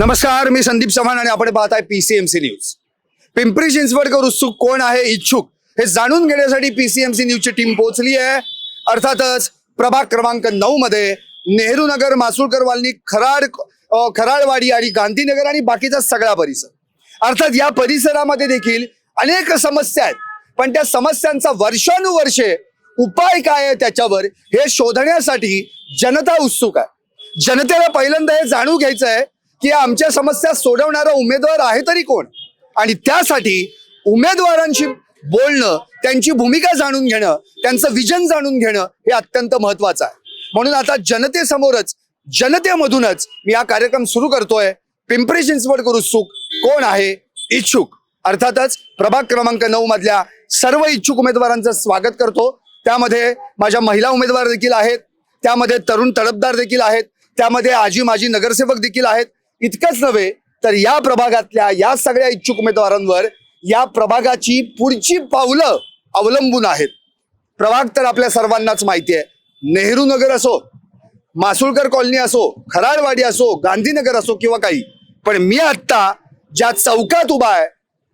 नमस्कार, मी संदीप चव्हाण आणि आपण पाहताय PCMC न्यूज. पिंपरी चिंचवडकर उत्सुक कोण आहे इच्छुक हे जाणून घेण्यासाठी PCMC न्यूजची टीम पोहोचली आहे. अर्थातच प्रभाग क्रमांक 9 मध्ये नेहरू नगर, मासुळकर कॉलनी, खराडवाडी आणि गांधीनगर आणि बाकीचा सगळा परिसर. अर्थात या परिसरामध्ये देखील अनेक समस्या आहेत, पण त्या समस्यांचा वर्षानुवर्षे उपाय काय आहे त्याच्यावर हे शोधण्यासाठी जनता उत्सुक आहे. जनतेला पहिल्यांदा हे जाणून घ्यायचं आहे की आमच्या समस्या सोडवणारा उमेदवार आहे तरी कोण, आणि त्यासाठी उमेदवारांशी बोलणं, त्यांची भूमिका जाणून घेणं, त्यांचं विजन जाणून घेणं हे अत्यंत महत्वाचं आहे. म्हणून आता जनतेसमोरच, जनतेमधूनच मी हा कार्यक्रम सुरू करतोय. पिंपरी चिंचवडकर उत्सुक कोण आहे इच्छुक. अर्थातच प्रभाग क्रमांक 9 मधल्या सर्व इच्छुक उमेदवारांचं स्वागत करतो. त्यामध्ये माझ्या महिला उमेदवार देखील आहेत, त्यामध्ये तरुण तडफदार देखील आहेत, त्यामध्ये आजी माजी नगरसेवक देखील आहेत. इतकंच नव्हे तर या प्रभागातल्या या सगळ्या इच्छुक उमेदवारांवर या प्रभागाची पुढची पावलं अवलंबून आहेत. प्रभाग तर आपल्या सर्वांनाच माहिती आहे. नेहरू नगर असो, मासुळकर कॉलनी असो, खराडवाडी असो, गांधीनगर असो किंवा काही, पण मी आत्ता ज्या चौकात उभा आहे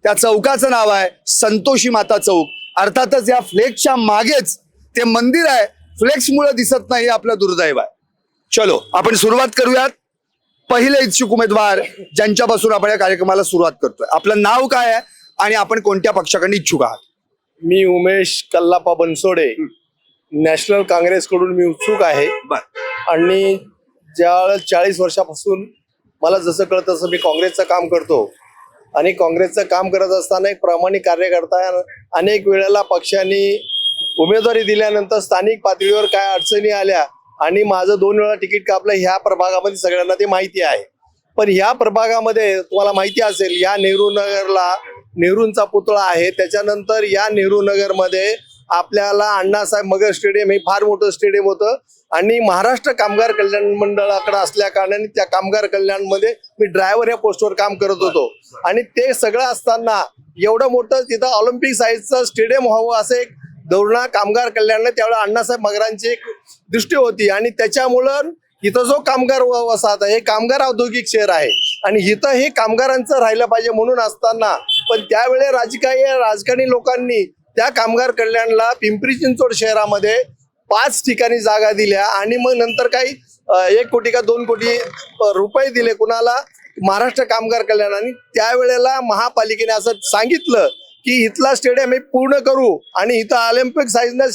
त्या चौकाचं नाव आहे संतोषी माता चौक. अर्थातच या फ्लेक्सच्या मागेच ते मंदिर आहे. फ्लेक्समुळे दिसत नाही, आपलं दुर्दैव आहे. चलो आपण सुरुवात करूयात. पहिले इच्छुक उमेदवार ज्यांच्यापासून आपण या कार्यक्रमाला सुरुवात करतोय, आपलं नाव काय आहे आणि आपण कोणत्या पक्षाकडे इच्छुक आहात? मी उमेश कल्लापा बनसोडे, नॅशनल काँग्रेस कडून मी उत्सुक आहे. आणि ज्या 40 वर्षापासून मला जसं कळतं तसं मी काँग्रेसचं काम करतो, आणि काँग्रेसचं काम करत असताना एक प्रामाणिक कार्यकर्ता. अनेक वेळेला पक्षांनी उमेदवारी दिल्यानंतर स्थानिक पातळीवर काय अडचणी आल्या आणि माझं 2 वेळा तिकीट कापलं. ह्या प्रभागामध्ये सगळ्यांना ते माहिती आहे. पण ह्या प्रभागामध्ये तुम्हाला माहिती असेल, या नेहरू नगरला नेहरूंचा पुतळा आहे. त्याच्यानंतर या नेहरू नगरमध्ये आपल्याला अण्णासाहेब मगर स्टेडियम हे फार मोठं स्टेडियम होतं, आणि महाराष्ट्र कामगार कल्याण मंडळाकडे असल्या कारणाने त्या कामगार कल्याणमध्ये मी ड्रायव्हर या पोस्टवर काम करत होतो. आणि ते सगळं असताना एवढं मोठं तिथं ऑलिम्पिक साईजचं स्टेडियम व्हावं असं एक धोरणा कामगार कल्याणने त्यावेळेला अण्णासाहेब मगरांची एक दृष्टी होती. आणि त्याच्यामुळं इथं जो कामगार वसाहत आहे, हे कामगार औद्योगिक शहर आहे, आणि इथं हे कामगारांचं राहिलं पाहिजे म्हणून असताना, पण त्यावेळेस राजकारणी लोकांनी त्या कामगार कल्याणला पिंपरी चिंचवड शहरामध्ये 5 ठिकाणी जागा दिल्या, आणि मग नंतर काही 1 कोटी का 2 कोटी रुपये दिले कुणाला, महाराष्ट्र कामगार कल्याण. आणि त्यावेळेला महापालिकेने असं सांगितलं की इथला स्टेडियम हे पूर्ण करू, आणि इथं ऑलिम्पिक साईजनं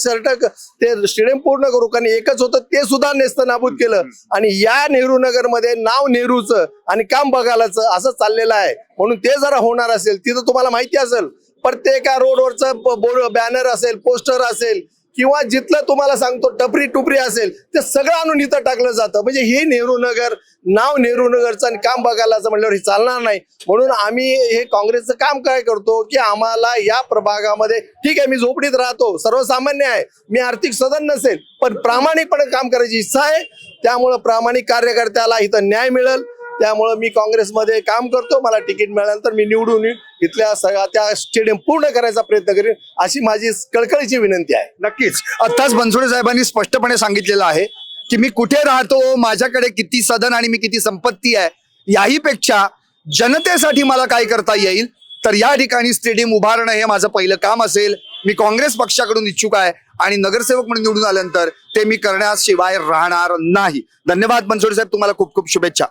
ते स्टेडियम पूर्ण करू, कारण एकच होतं ते सुद्धा नेस्तनाबूत केलं. आणि या नेहरू नगरमध्ये नाव नेहरूचं आणि काम बघायलाचं असं चाललेलं आहे. म्हणून ते जरा होणार असेल, तिथं तुम्हाला माहिती असेल प्रत्येक रोडवरचं बोर्ड, बॅनर असेल, पोस्टर असेल, किंवा जिथलं तुम्हाला सांगतो टपरी टुपरी असेल, ते सगळं आणून इथं टाकलं जातं. म्हणजे हे नेहरू नगर, नाव नेहरू नगरचं आणि काम बघायलाचं म्हटल्यावर हे चालणार नाही. म्हणून आम्ही हे काँग्रेसचं काम काय करतो की आम्हाला या प्रभागामध्ये, ठीक आहे मी झोपडीत राहतो, सर्वसामान्य आहे, मी आर्थिक सदन नसेल, पण प्रामाणिकपणे काम करायची इच्छा आहे. त्यामुळं प्रामाणिक कार्यकर्त्याला इथं न्याय मिळेल. त्यामुळं मी काँग्रेसमध्ये काम करतो. मला तिकीट मिळाल्यानंतर मी निवडून इथल्या सगळ्या त्या स्टेडियम पूर्ण करायचा प्रयत्न करेन, अशी माझी कळकळीची विनंती आहे. नक्कीच. आत्ताच बनसोडे साहेबांनी स्पष्टपणे सांगितलेलं आहे की मी कुठे राहतो, माझ्याकडे किती सदन आणि मी किती संपत्ती आहे, याही पेक्षा जनतेसाठी मला काय करता येईल, तर या ठिकाणी स्टेडियम उभारणं हे माझं पहिलं काम असेल. मी काँग्रेस पक्षाकडून इच्छुक आहे आणि नगरसेवक म्हणून निवडून आल्यानंतर ते मी करण्याशिवाय राहणार नाही. धन्यवाद बनसोडे साहेब, तुम्हाला खूप खूप शुभेच्छा.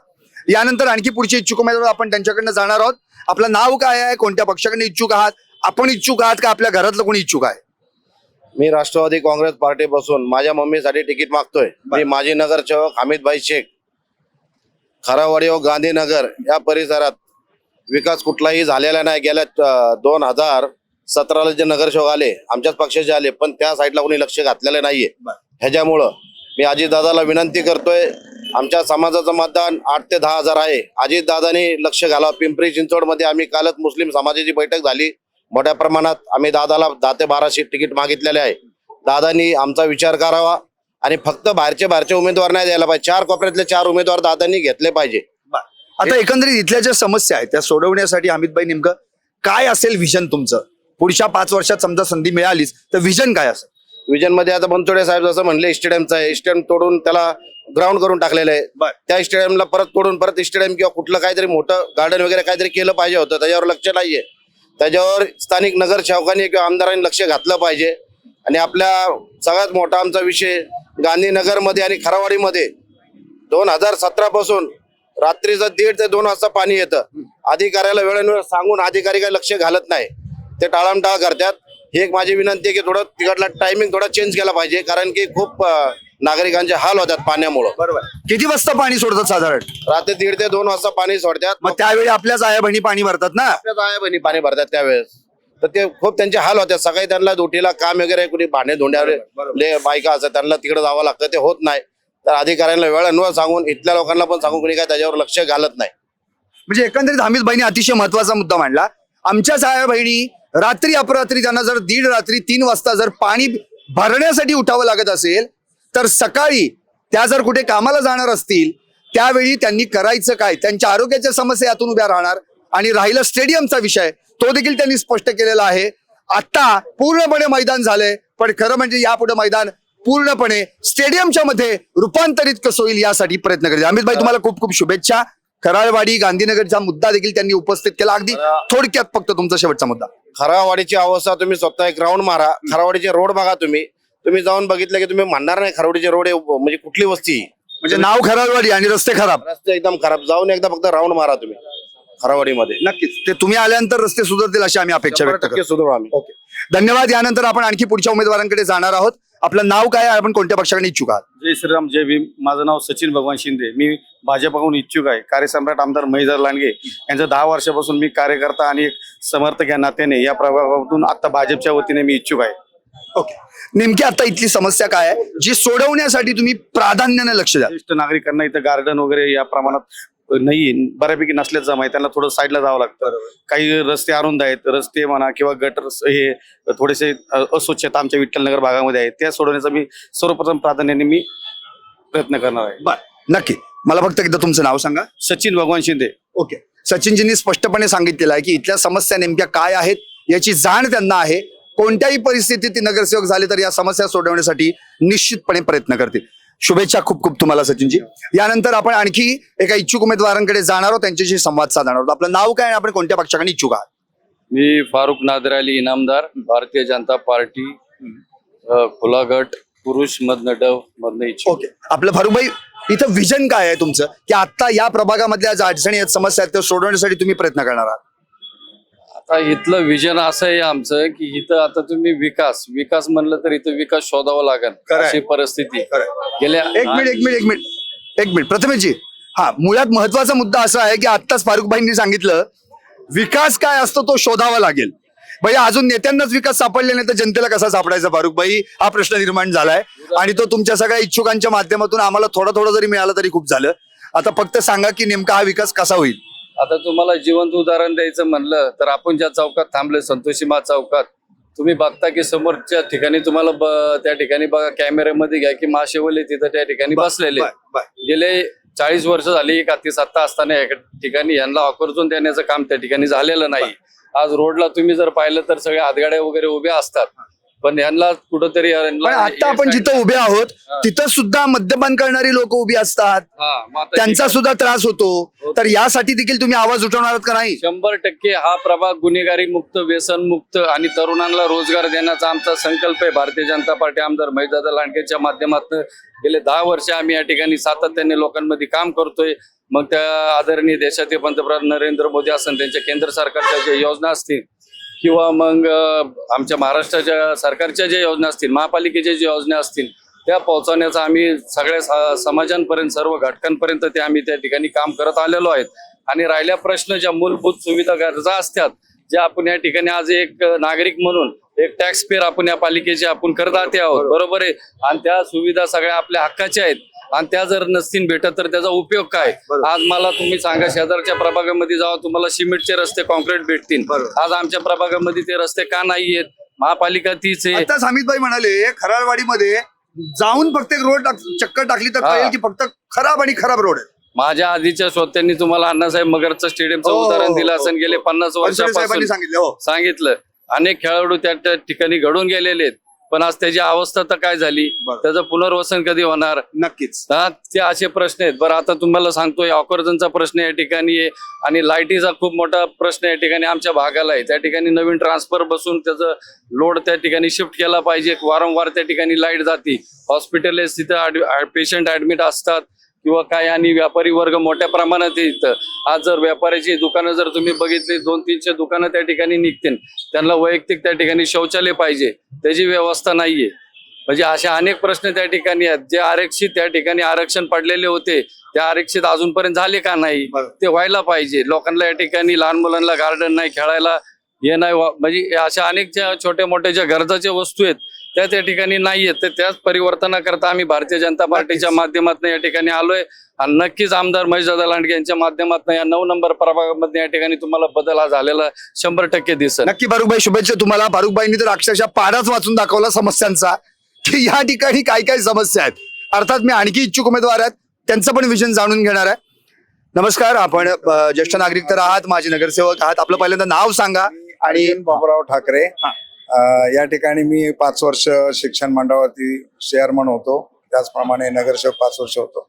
यानंतर आणखी पुढचे इच्छुक उमेदवार आपण त्यांच्याकडनं जाणार आहोत. आपलं नाव काय आहे, कोणत्या पक्षाकडे इच्छुक आहात, आपण इच्छुक आहात का आपल्या घरातलं कोणी इच्छुक आहे? मी राष्ट्रवादी काँग्रेस पार्टीपासून माझ्या मम्मीसाठी तिकीट मागतोय. मी माजी नगरसेवक हमीदभाई शेख, खरावाडी व गांधीनगर या परिसरात विकास कुठलाही झालेला नाही. गेल्या 2017ला जे नगरसेवक आले आमच्याच पक्षाचे आले, पण त्या साईडला कोणी लक्ष घातलेलं नाहीये. ह्याच्यामुळं मी अजितदादाला विनंती करतोय, आमच्या समाजाचं मतदान 8 ते 10 हजार आहे. अजितदादांनी लक्ष घालावं. पिंपरी चिंचवडमध्ये आम्ही कालच मुस्लिम समाजाची बैठक झाली, मोठ्या प्रमाणात आम्ही दादाला 10 ते 12 सीट तिकीट मागितलेले आहे. दादांनी आमचा विचार करावा आणि फक्त बाहेरचे उमेदवार नाही द्यायला पाहिजे. 4 कोपऱ्यातले 4 उमेदवार दादांनी घेतले पाहिजे. आता एकंदरीत इथल्या ज्या समस्या आहेत त्या सोडवण्यासाठी अमितभाई नेमकं काय असेल विजन तुमचं? पुढच्या 5 वर्षात समजा संधी मिळालीच तर विजन काय असेल? विजन मध्ये आता बनसोडे साहेब जसं म्हणले स्टेडियमचं आहे, स्टेडियम तोडून त्याला ग्राउंड करून टाकलेलं आहे. बर. त्या स्टेडियमला परत तोडून परत स्टेडियम किंवा कुठलं काहीतरी मोठं गार्डन वगैरे काहीतरी केलं पाहिजे होतं, त्याच्यावर लक्ष नाहीये. त्याच्यावर स्थानिक नगरसेवकांनी किंवा आमदारांनी लक्ष घातलं पाहिजे. आणि आपल्या सगळ्यात मोठा आमचा विषय गांधीनगरमध्ये आणि खरावाडीमध्ये 2017 पासून रात्रीचं 1:30 ते 2 वाजता पाणी येतं. अधिकाऱ्याला वेळोवेळी सांगून अधिकारी काही लक्ष घालत नाही, ते टाळमटाळ करतात. ही एक माझी विनंती आहे की थोडं तिकडला टायमिंग थोडा चेंज केला पाहिजे, कारण की खूप नागरिकांचे हाल होतात पाण्यामुळं. बरोबर. किती वाजता पाणी सोडतात साधारण? रात्री 1:30 ते 2 वाजता पाणी सोडतात. मग त्यावेळी आपल्याच आया बहिणी पाणी भरतात ना. आपल्याच आया बहिणी पाणी भरतात त्यावेळेस, तर ते खूप त्यांचे हाल होतात. सकाळी त्यांना ड्युटीला काम वगैरे कुणी भांडे धुंड्यावर बायका असतात, त्यांना तिकडे जावं लागतं, ते होत नाही. तर अधिकाऱ्यांना वेळोवेळी सांगून, इथल्या लोकांना पण सांगून कुणी काय त्याच्यावर लक्ष घालत नाही. म्हणजे एकंदरीत हमीद भाईने अतिशय महत्वाचा मुद्दा मांडला. आमच्याच आया बहिणी रात्री अपरात्री त्यांना जर 1:30 रात्री 3 वाजता जर पाणी भरण्यासाठी उठावं लागत असेल, तर सकाळी त्या जर कुठे कामाला जाणार असतील त्यावेळी त्यांनी करायचं काय? त्यांच्या आरोग्याच्या समस्या यातून उभ्या राहणार. आणि राहिला स्टेडियमचा विषय, तो देखील त्यांनी स्पष्ट केलेला आहे. आता पूर्णपणे मैदान झालंय, पण खरं म्हणजे यापुढे मैदान पूर्णपणे स्टेडियमच्या मध्ये रूपांतरित कसं होईल यासाठी प्रयत्न करेल. अमित भाई, तुम्हाला खूप खूप शुभेच्छा. खराळवाडी गांधीनगरचा मुद्दा देखील त्यांनी उपस्थित केला. अगदी थोडक्यात फक्त तुमचा शेवटचा मुद्दा. खरावाडीची अवस्था तुम्ही स्वतः एक राऊंड मारा, खरावाडीचे रोड बघा. तुम्ही जाऊन बघितलं की तुम्ही म्हणणार नाही खरावाडीचे रोड म्हणजे कुठली वस्ती, म्हणजे नाव खराळवाडी आणि रस्ते खराब. रस्ते एकदम खराब. जाऊन एकदा फक्त राऊंड मारा तुम्ही खरावाडीमध्ये. नक्कीच ते तुम्ही आल्यानंतर रस्ते सुधारतील अशी आम्ही अपेक्षा व्यक्त करतो. सुधारू आम्ही. ओके, धन्यवाद. यानंतर आपण आणखी पुढच्या उमेदवारांकडे जाणार आहोत. आपलं नाव काय आहे? आपण कोणत्या पक्षाकडे इच्छुक आहात? जय श्रीराम, जय भीम. माझं नाव सचिन भगवान शिंदे. मी भाजपकडून इच्छुक आहे. कार्यसम्राट आमदार महेशदार लांडगे यांचं 10 वर्षापासून मी कार्यकर्ता आणि एक समर्थक या नात्याने या प्रभागातून आता भाजपच्या वतीने मी इच्छुक आहे. ओके, नेमकी आता इथली समस्या काय आहे जी सोडवण्यासाठी तुम्ही प्राधान्याने लक्ष द्या? ज्येष्ठ नागरिकांना इथं गार्डन वगैरे या प्रमाणात नाही, बऱ्यापैकी नसल्याचं माहिती, त्यांना थोडं साईडला जावं लागतं. काही रस्ते अरुंद आहेत, रस्ते म्हणा किंवा गटर हे थोडेसे अस्वच्छता आमच्या विठ्ठलनगर भागामध्ये आहेत, त्या सोडवण्याचा मी सर्वप्रथम प्राधान्याने मी प्रयत्न करणार आहे. बर, नक्की. मला फक्त एकदा तुमचं नाव सांगा. सचिन भगवान शिंदे. ओके, सचिनजींनी स्पष्टपणे सांगितलेलं आहे की इथल्या समस्या नेमक्या काय आहेत याची जाण त्यांना आहे. कोणत्याही परिस्थितीत ते नगरसेवक झाले तर या समस्या सोडवण्यासाठी निश्चितपणे प्रयत्न करतील. शुभेच्छा खूप खूप तुम्हाला सचिनजी. यानंतर आपण आणखी एका इच्छुक उमेदवारांकडे जाणार आहोत, त्यांच्याशी संवाद साधणार आहोत. आपलं नाव काय आणि आपण कोणत्या पक्षाकडे इच्छुक आहात? मी फारुख नादर अली इनामदार, भारतीय जनता पार्टी, खुला गट, पुरुष मधनं डव मधनं इच्छुक. ओके, आपलं फारुख भाई, इथं विजन काय आहे तुमचं की आता या प्रभागामधल्या ज्या अडचणी आहेत, समस्या आहेत, त्या सोडवण्यासाठी तुम्ही प्रयत्न करणार आहात? आता इथलं विजन असं आहे आमचं की इथं आता तुम्ही विकास म्हणलं तर इथं विकास शोधावा लागेल, खरंय. अशी परिस्थिती गेल्या एक मिनिट प्रथमेशजी, हा मुळात महत्वाचा मुद्दा असा आहे की आत्ताच फारुख भाईंनी सांगितलं विकास काय असतो तो शोधावा लागेल. भैया, अजून नेत्यांनाच विकास सापडले नाही तर जनतेला कसा सापडायचा फारुख भाई? हा प्रश्न निर्माण झालाय आणि तो तुमच्या सगळ्या इच्छुकांच्या माध्यमातून आम्हाला थोडं जरी मिळालं तरी खूप झालं. आता फक्त सांगा की नेमका हा विकास कसा होईल? आता तुम्हाला जिवंत उदाहरण द्यायचं म्हणलं तर आपण ज्या चौकात थांबले, संतोषीमा चौकात, तुम्ही बघता की समोरच्या ठिकाणी तुम्हाला त्या ठिकाणी बघा, कॅमेऱ्यामध्ये घ्या की माशेवले तिथं त्या ठिकाणी बसलेले. गेले 40 वर्ष झाली एक हाती सत्ता असताना या ठिकाणी यांना आकर्षून देण्याचं काम त्या ठिकाणी झालेलं नाही. आज रोडला तुम्ही जर पाहिलं तर सगळ्या हातगाड्या वगैरे उभ्या असतात, पण यांना कुठंतरी आता आपण जिथं उभे आहोत तिथं सुद्धा मद्यपान करणारी लोक उभी असतात, त्यांचा सुद्धा त्रास होतो. तर यासाठी देखील तुम्ही आवाज उठवणार आहात का नाही? 100% हा प्रभाग गुन्हेगारी मुक्त, व्यसन मुक्त आणि तरुणांना रोजगार देण्याचा आमचा संकल्प आहे. भारतीय जनता पार्टी आमदार महेशदादा लांडगेच्या माध्यमातून गेले 10 वर्ष आम्ही या ठिकाणी सातत्याने लोकांमध्ये काम करतोय. मग त्या आदरणीय देशाचे पंतप्रधान नरेंद्र मोदी असेल, त्यांच्या केंद्र सरकारच्या ज्या योजना असतील किंवा मग आमच्या महाराष्ट्राच्या सरकारच्या ज्या योजना असतील, महापालिकेच्या ज्या योजना असतील, त्या पोहोचवण्याचा आम्ही सगळ्या समाजांपर्यंत, सर्व घटकांपर्यंत ते आम्ही त्या ठिकाणी काम करत आलेलो आहेत. आणि राहिल्या प्रश्न ज्या मूलभूत सुविधा गरजा असतात, ज्या आपण या ठिकाणी आज एक नागरिक म्हणून एक टॅक्स पेअर आपण या पालिकेचे आपण करदाते आहोत, बरोबर आहे. आणि त्या सुविधा सगळ्या आपल्या हक्काच्या आहेत आणि त्या जर नसतील भेटत तर त्याचा उपयोग काय? आज मला तुम्ही सांगा, शेजारच्या प्रभागामध्ये जावा, तुम्हाला सिमेंटचे रस्ते, कॉन्क्रीट भेटतील. आज आमच्या प्रभागामध्ये ते रस्ते का नाही आहेत? महापालिका तीच आहे. आता हमीदभाई म्हणाले खराळवाडीमध्ये जाऊन फक्त एक रोड चक्कर टाकली तर कळेल की फक्त खराब आणि खराब रोड आहे. माझ्या आधीच्या श्रोत्यांनी तुम्हाला अण्णासाहेब मगरचं स्टेडियमचं उदाहरण दिलं असेल. गेले 50 वर्षापासून सांगितलं सांगितलं. अनेक खेळाडू त्या ठिकाणी घडून गेलेले आहेत. पण आज त्याची अवस्था तर काय झाली, त्याचं पुनर्वसन कधी होणार? नक्कीच. ते असे प्रश्न आहेत. बरं, आता तुम्हाला सांगतोय, ऑकर्जनचा प्रश्न या ठिकाणी आहे आणि लाईटीचा खूप मोठा प्रश्न या ठिकाणी आमच्या भागाला आहे. त्या ठिकाणी नवीन ट्रान्सफर बसून त्याचं लोड त्या ठिकाणी शिफ्ट केला पाहिजे. वारंवार त्या ठिकाणी लाईट जाते. हॉस्पिटल तिथं पेशंट ऍडमिट असतात किंवा काय, आणि व्यापारी वर्ग मोठ्या प्रमाणात येतं. आज जर व्यापाऱ्याची दुकानं जर तुम्ही बघितली, 200-300 दुकानं त्या ठिकाणी निघतील, त्यांना वैयक्तिक त्या ठिकाणी शौचालय पाहिजे, त्याची व्यवस्था नाहीये. म्हणजे असे अनेक प्रश्न त्या ठिकाणी आहेत. जे आरक्षित त्या ठिकाणी आरक्षण पडलेले होते, ते आरक्षित अजूनपर्यंत झाले का नाही, ते व्हायला पाहिजे. लोकांना या ठिकाणी, लहान मुलांना गार्डन नाही, खेळायला हे नाही, म्हणजे अशा अनेक ज्या छोट्या मोठ्या ज्या गरजाच्या वस्तू आहेत त्या ठिकाणी नाही आहेत. तर त्याच परिवर्तनाकरता आम्ही भारतीय जनता पार्टीच्या माध्यमातून या ठिकाणी आलोय आणि नक्कीच आमदार महेशदादा लांडगे यांच्या माध्यमातून या 9 नंबर प्रभागामध्ये या ठिकाणी तुम्हाला बदल हा झालेला 100% दिसेल. नक्की फारुखभाई, शुभेच्छा तुम्हाला. फारुखभाईंनी तर अक्षरशः पाडाच वाचून दाखवला समस्यांचा, की या ठिकाणी काय काय समस्या आहेत. अर्थात मी आणखी इच्छुक उमेदवार आहेत, त्यांचं पण विजन जाणून घेणार आहे. नमस्कार, आपण ज्येष्ठ नागरिक तर आहात, माजी नगरसेवक आहात. आपलं पहिल्यांदा नाव सांगा. आणि बाबूराव ठाकरे. या ठिकाणी मी 5 वर्ष शिक्षण मंडळावरती चेअरमन होतो, त्याचप्रमाणे नगरसेवक 5 वर्ष होतो.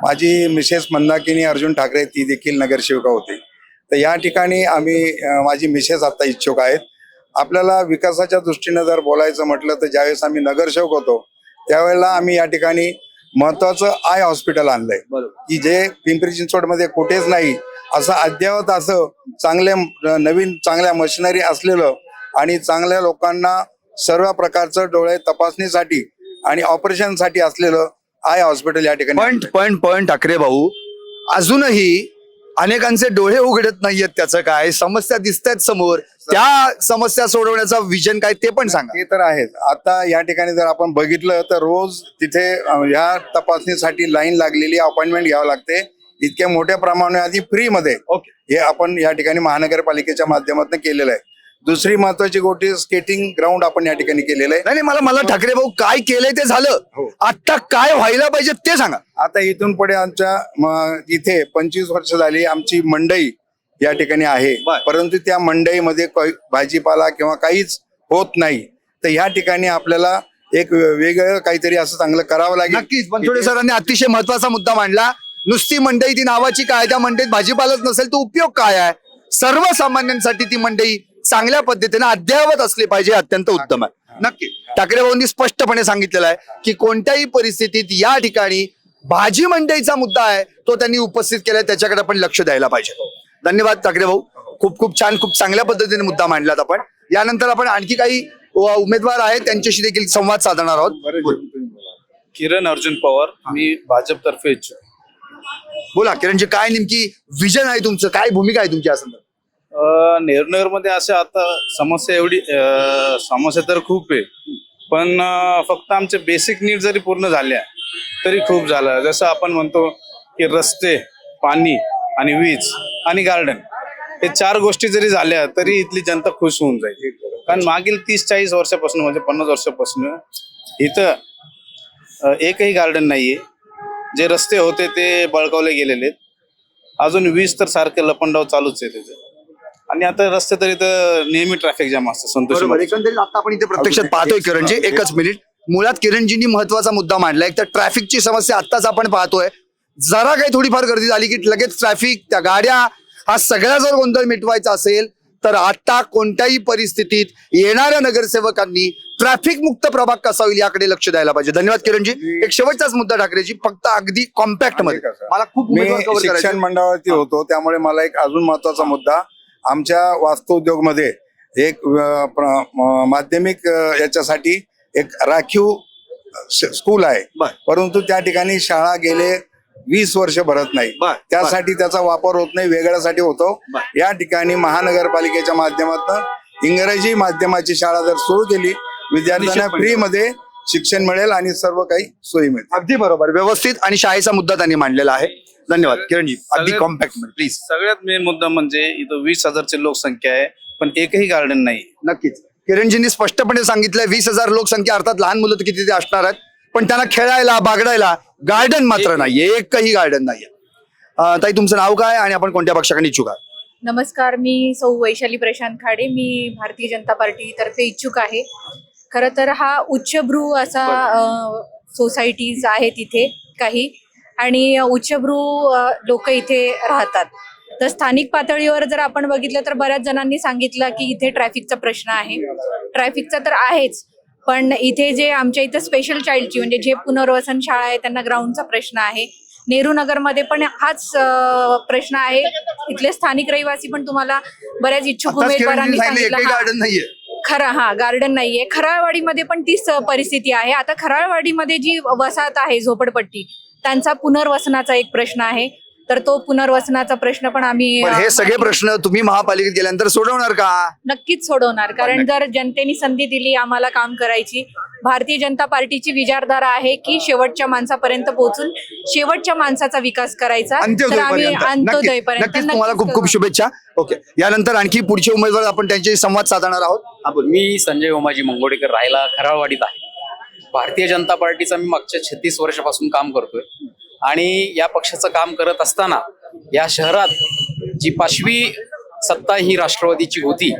माझी मिसेस मंदाकिनी अर्जुन ठाकरे, ती देखील नगरसेविका होती. तर या ठिकाणी माझी मिसेस आता इच्छुक आहेत. आपल्याला विकासाच्या दृष्टीने जर बोलायचं म्हटलं तर ज्यावेळेस आम्ही नगरसेवक होतो त्यावेळेला आम्ही या ठिकाणी महत्वाचं आय हॉस्पिटल आणलंय, की जे पिंपरी चिंचवडमध्ये कुठेच नाही असं अद्ययावत, असं नवीन चांगल्या मशिनरी असलेलं आणि चांगल्या लोकांना सर्व प्रकारचं डोळे तपासणीसाठी आणि ऑपरेशनसाठी असलेलं आय हॉस्पिटल या ठिकाणी. पण ठाकरे भाऊ, अजूनही अनेकांचे डोळे उघडत नाहीयेत. त्याचं काय, समस्या दिसतायत समोर, त्या समस्या सोडवण्याचा विजन काय ते पण सांगा. ते तर आहेत. आता या ठिकाणी जर आपण बघितलं तर रोज तिथे ह्या तपासणीसाठी लाईन लागलेली, अपॉइंटमेंट घ्यावं लागते. इतक्या मोठ्या प्रमाणात आधी फ्रीमध्ये हे आपण या ठिकाणी महानगरपालिकेच्या माध्यमातून केलेलं आहे. दुसरी महत्वाची गोष्ट, स्केटिंग ग्राउंड आपण या ठिकाणी केलेलं आहे. नाही, मला ठाकरे भाऊ काय केलंय ते झालं, आता काय व्हायला पाहिजे ते सांगा. आता इथून पुढे आमच्या इथे 25 वर्ष झाली आमची मंडई या ठिकाणी आहे, परंतु त्या मंडईमध्ये भाजीपाला किंवा काहीच होत नाही. तर या ठिकाणी आपल्याला एक वेगळं काहीतरी असं चांगलं करावं लागेल. नक्कीच. बनसोडे सरांनी अतिशय महत्वाचा मुद्दा मांडला. नुसती मंडई ती नावाची काय, त्या मंडईत भाजीपालाच नसेल तो उपयोग काय आहे. सर्वसामान्यांसाठी ती मंडई चांगल्या पद्धतीने अद्ययावत असली पाहिजे, अत्यंत उत्तम आहे. नक्की ठाकरे भाऊंनी स्पष्टपणे सांगितलेलं आहे की कोणत्याही परिस्थितीत या ठिकाणी भाजी मंडईचा मुद्दा आहे तो त्यांनी उपस्थित केलाय, त्याच्याकडे आपण लक्ष द्यायला पाहिजे. धन्यवाद ठाकरे भाऊ, खूप खूप छान, खूप चांगल्या पद्धतीने मुद्दा मांडलात आपण. यानंतर आपण आणखी काही उमेदवार आहेत त्यांच्याशी देखील संवाद साधणार आहोत. किरण अर्जुन पवार, मी भाजपतर्फे इच्छुक. बोला किरणजी, काय नेमकी विजन आहे तुमचं, काय भूमिका आहे तुमची असं? नेहरूनगर मध्ये अशा आता समस्या तर खूप आहे, पण फक्त आमचे बेसिक नीड जरी पूर्ण झाल्या तरी खूप झालं. जसं आपण म्हणतो की रस्ते, पाणी आणि वीज आणि गार्डन, हे 4 गोष्टी जरी झाल्या तरी इथली जनता खुश होऊन जाईल. कारण मागील 30-40 वर्षापासून, म्हणजे 50 वर्षापासून इथं एकही गार्डन नाहीये. जे रस्ते होते ते बळकावले गेलेले आहेत. अजून वीज तर सारखे लपंडाव चालूच आहे तिथे. आणि आता रस्ते तर इथं नेहमी ट्रॅफिक जाम असतं. संतोष, एकंदरीत आता आपण इथे प्रत्यक्षात पाहतोय किरणजी, एकच मिनिट. मुळात किरणजींनी महत्वाचा मुद्दा मांडला. एक तर ट्रॅफिकची समस्या आत्ताच आपण पाहतोय. जरा काही थोडीफार गर्दी झाली की लगेच ट्रॅफिक, त्या गाड्या, हा सगळा जर गोंधळ मिटवायचा असेल तर आता कोणत्याही परिस्थितीत येणाऱ्या नगरसेवकांनी ट्रॅफिक मुक्त प्रभाग कसा होईल याकडे लक्ष द्यायला पाहिजे. धन्यवाद किरणजी. एक शेवटचाच मुद्दा ठाकरेजी, फक्त अगदी कॉम्पॅक्ट मध्ये, मला खूप मी शिक्षण मंडळावरती होतो त्यामुळे मला एक अजून महत्वाचा मुद्दा, आमच्या वास्तू उद्योग मध्ये एक माध्यमिक याच्यासाठी एक राखीव स्कूल आहे, परंतु त्या ठिकाणी शाळा गेले 20 वर्ष भरत नाही. त्यासाठी त्याचा वापर होत नाही, वेगळ्यासाठी होतो. या ठिकाणी महानगरपालिकेच्या माध्यमातून इंग्रजी माध्यमाची शाळा जर सुरू केली, विद्यार्थ्यांना फ्री मध्ये शिक्षण मिळेल आणि सर्व काही सोयी मिळेल. अगदी बरोबर, व्यवस्थित आणि शाळेचा मुद्दा त्यांनी मांडलेला आहे. धन्यवाद किरणजी. अगदी कॉम्पॅक्ट मध्ये प्लीज. सगळ्यात मेन मुद्दा म्हणजे इथं 20,000 लोकसंख्या आहे, पण एकही गार्डन नाही. नक्कीच किरणजींनी स्पष्टपणे सांगितलंय, 20,000 लोकसंख्या, अर्थात लहान मुलं तर किती ते असणार आहेत, पण त्यांना खेळायला, बागडायला गार्डन मात्र नाहीये, एकही गार्डन नाहीये. ताई, तुमचं नाव काय आणि आपण कोणत्या पक्षाकडे इच्छुक आहात? नमस्कार, मी सौ वैशाली प्रशांत खाडे, मी भारतीय जनता पार्टी तर्फे इच्छुक आहे. खरं तर हा उच्चभ्रू असा सोसायटीज आहे तिथे काही, आणि उच्चभ्रू लोक इथे राहतात. तर स्थानिक पातळीवर जर आपण बघितलं तर बऱ्याच जणांनी सांगितलं की इथे ट्रॅफिकचा प्रश्न आहे. ट्रॅफिकचा तर आहेच, पण इथे जे आमच्या इथे स्पेशल चाइल्डची म्हणजे जे पुनर्वसन शाळा आहे त्यांना ग्राउंडचा प्रश्न आहे. नेहरू नगरमध्ये पण हाच प्रश्न आहे. इथले स्थानिक रहिवासी पण तुम्हाला बऱ्याच इच्छुक आताच किरणजींनी उमेदवारांनी सांगितलं एकही सांगितलं गार्डन नाहीये. गार्डन नाहीये. खराळवाडीमध्ये पण तीच परिस्थिती आहे. आता खराळवाडीमध्ये जी वसाहत आहे झोपडपट्टी, त्यांचा पुनर्वसनाचा एक प्रश्न आहे. तर तो पुनर्वसनाचा प्रश्न पण आम्ही पण हे सगळे प्रश्न तुम्ही महापालिकेत गेल्यानंतर सोडवणार का? नक्कीच सोडवणार. कारण जर जनतेने संधी दिली आम्हाला काम करायची, भारतीय जनता पार्टीची विचारधारा आहे की शेवटच्या माणसापर्यंत पोहोचून शेवटच्या माणसाचा विकास करायचा. तर आम्ही अंत्योदयपर्यंत नक्कीच तुम्हाला खूप खूप शुभेच्छा. ओके, यानंतर आणखी पुढचे उमेदवार आपण त्यांच्याशी संवाद साधणार आहोत. मी संजय ओमाजी मंगोडेकर, राहायला खराळवाडीत आहे. भारतीय जनता पार्टीचं मी मागच्या 36 वर्षापासून काम करतोय आणि या पक्षाचं काम करत असताना या शहरात जी 5वी सत्ता ही राष्ट्रवादीची होती.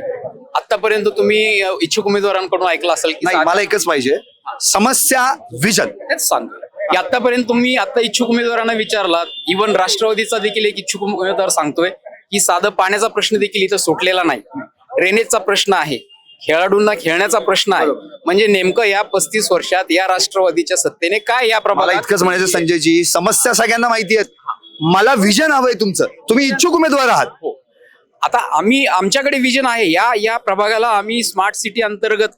आतापर्यंत तुम्ही इच्छुक उमेदवारांकडून ऐकलं असेल की नाही, मला एकच पाहिजे, समस्या विजन. तेच सांगतो की आतापर्यंत तुम्ही आता इच्छुक उमेदवारांना विचारलात, इव्हन राष्ट्रवादीचा देखील एक इच्छुक उमेदवार सांगतोय की साधं पाण्याचा प्रश्न देखील इथं सुटलेला नाही, ड्रेनेजचा प्रश्न आहे, खेळाडूंना खेळण्याचा प्रश्न आहे. म्हणजे नेमकं या 35 वर्षात या राष्ट्रवादीच्या सत्तेने काय या मला प्रभागात इतकंच म्हणायचं संजयजी, समस्या सगळ्यांना माहिती आहेत, मला विजन हवंय तुमचं. तुम्ही इच्छुक उमेदवार आहात. हो. आता आमच्याकडे विजन आहे. या प्रभागाला आम्ही स्मार्ट सिटी अंतर्गत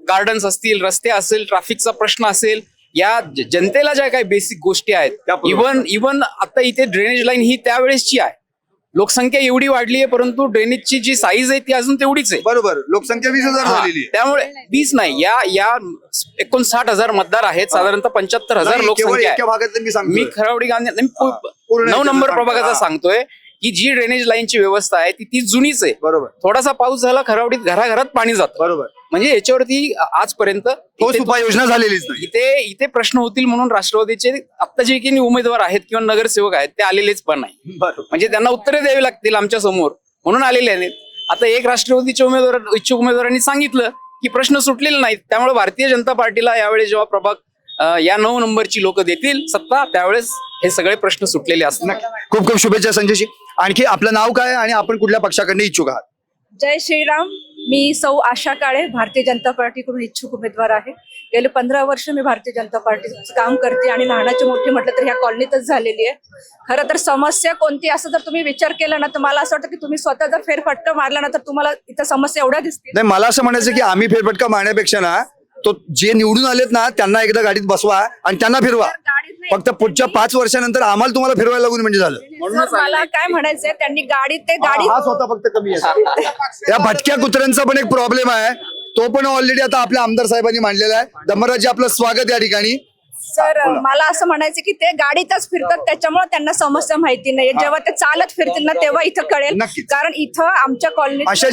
गार्डन्स असतील, रस्ते असेल, ट्रॅफिकचा प्रश्न असेल, या जनतेला ज्या काही बेसिक गोष्टी आहेत, इव्हन आता इथे ड्रेनेज लाईन ही त्यावेळेसची आहे. लोकसंख्या एवढी वाढली आहे परंतु ड्रेनेजची जी साईज आहे ती अजून तेवढीच आहे. बरोबर, लोकसंख्या 20,000 झालेली आहे. त्यामुळे 20 नाही, या 59,000 मतदार आहेत, साधारणतः 75,000 नाही, केवळ लोकसंख्या एका आहे. भागातलं मी सांगतो. मी खरावडी गांधी पूर्ण 9 नंबर सांगतो. प्रभागाचा सांगतोय की जी ड्रेनेज लाईनची व्यवस्था आहे ती जुनीच आहे. बरोबर थोडासा पाऊस झाला खरावडीत घराघरात पाणी जातं. बरोबर, म्हणजे याच्यावरती आजपर्यंत ठोस उपाययोजना झालेलीच नाही. इथे प्रश्न होतील म्हणून राष्ट्रवादीचे आता जे काही उमेदवार आहेत किंवा नगरसेवक आहेत ते आलेलेच पण नाही. बरोबर. म्हणजे त्यांना उत्तरे द्यावी लागतील आमच्या समोर म्हणून आलेले आहेत. आता एक राष्ट्रवादीचे इच्छुक उमेदवारांनी सांगितलं की प्रश्न सुटलेले नाहीत. त्यामुळे भारतीय जनता पार्टीला यावेळेस जेव्हा प्रभाग या 9 नंबरची लोक देतील सत्ता, त्यावेळेस हे सगळे प्रश्न सुटलेले असणार. खूप खूप शुभेच्छा संजयजी. आणखी आपलं नाव काय आणि आपण कुठल्या पक्षाकडनं इच्छुक आहात? जय श्रीराम. मी सौ आशा काळे, भारतीय जनता पार्टीकडून इच्छुक उमेदवार आहे. गेले 15 वर्ष मी भारतीय जनता पार्टीचं काम करते आणि लहानाची मोठी म्हटलं तर ह्या कॉलनीतच झालेली आहे. खरं तर समस्या कोणती असं जर तुम्ही विचार केला ना तर मला असं वाटतं की तुम्ही स्वतः जर फेरफटका मारला ना तर तुम्हाला इथं समस्या एवढ्या दिसतील. नाही, मला असं म्हणायचं की आम्ही फेरफटका मारण्यापेक्षा ना, तो जे निवडून आलेत ना त्यांना एकदा गाडीत बसवा आणि त्यांना फिरवा. फक्त पुढच्या 5 वर्षानंतर आम्हाला तुम्हाला फिरवायला लागून म्हणजे झालं. सर, मला काय म्हणायचंय, त्यांनी गाडीत हा स्वतः फक्त कमी आहे. या भटक्या कुत्र्यांचा पण एक प्रॉब्लेम आहे, तो पण ऑलरेडी आता आपल्या आमदार साहेबांनी मांडलेला आहे. दमराजी, आपलं स्वागत या ठिकाणी. सर, मला असं म्हणायचं की ते गाडीतच फिरतात त्याच्यामुळे त्यांना समस्या माहिती नाही. जेव्हा ते चालत फिरतील ना तेव्हा इथं कळेल. नक्कीच. कारण इथं आमच्या कॉलनीत आशा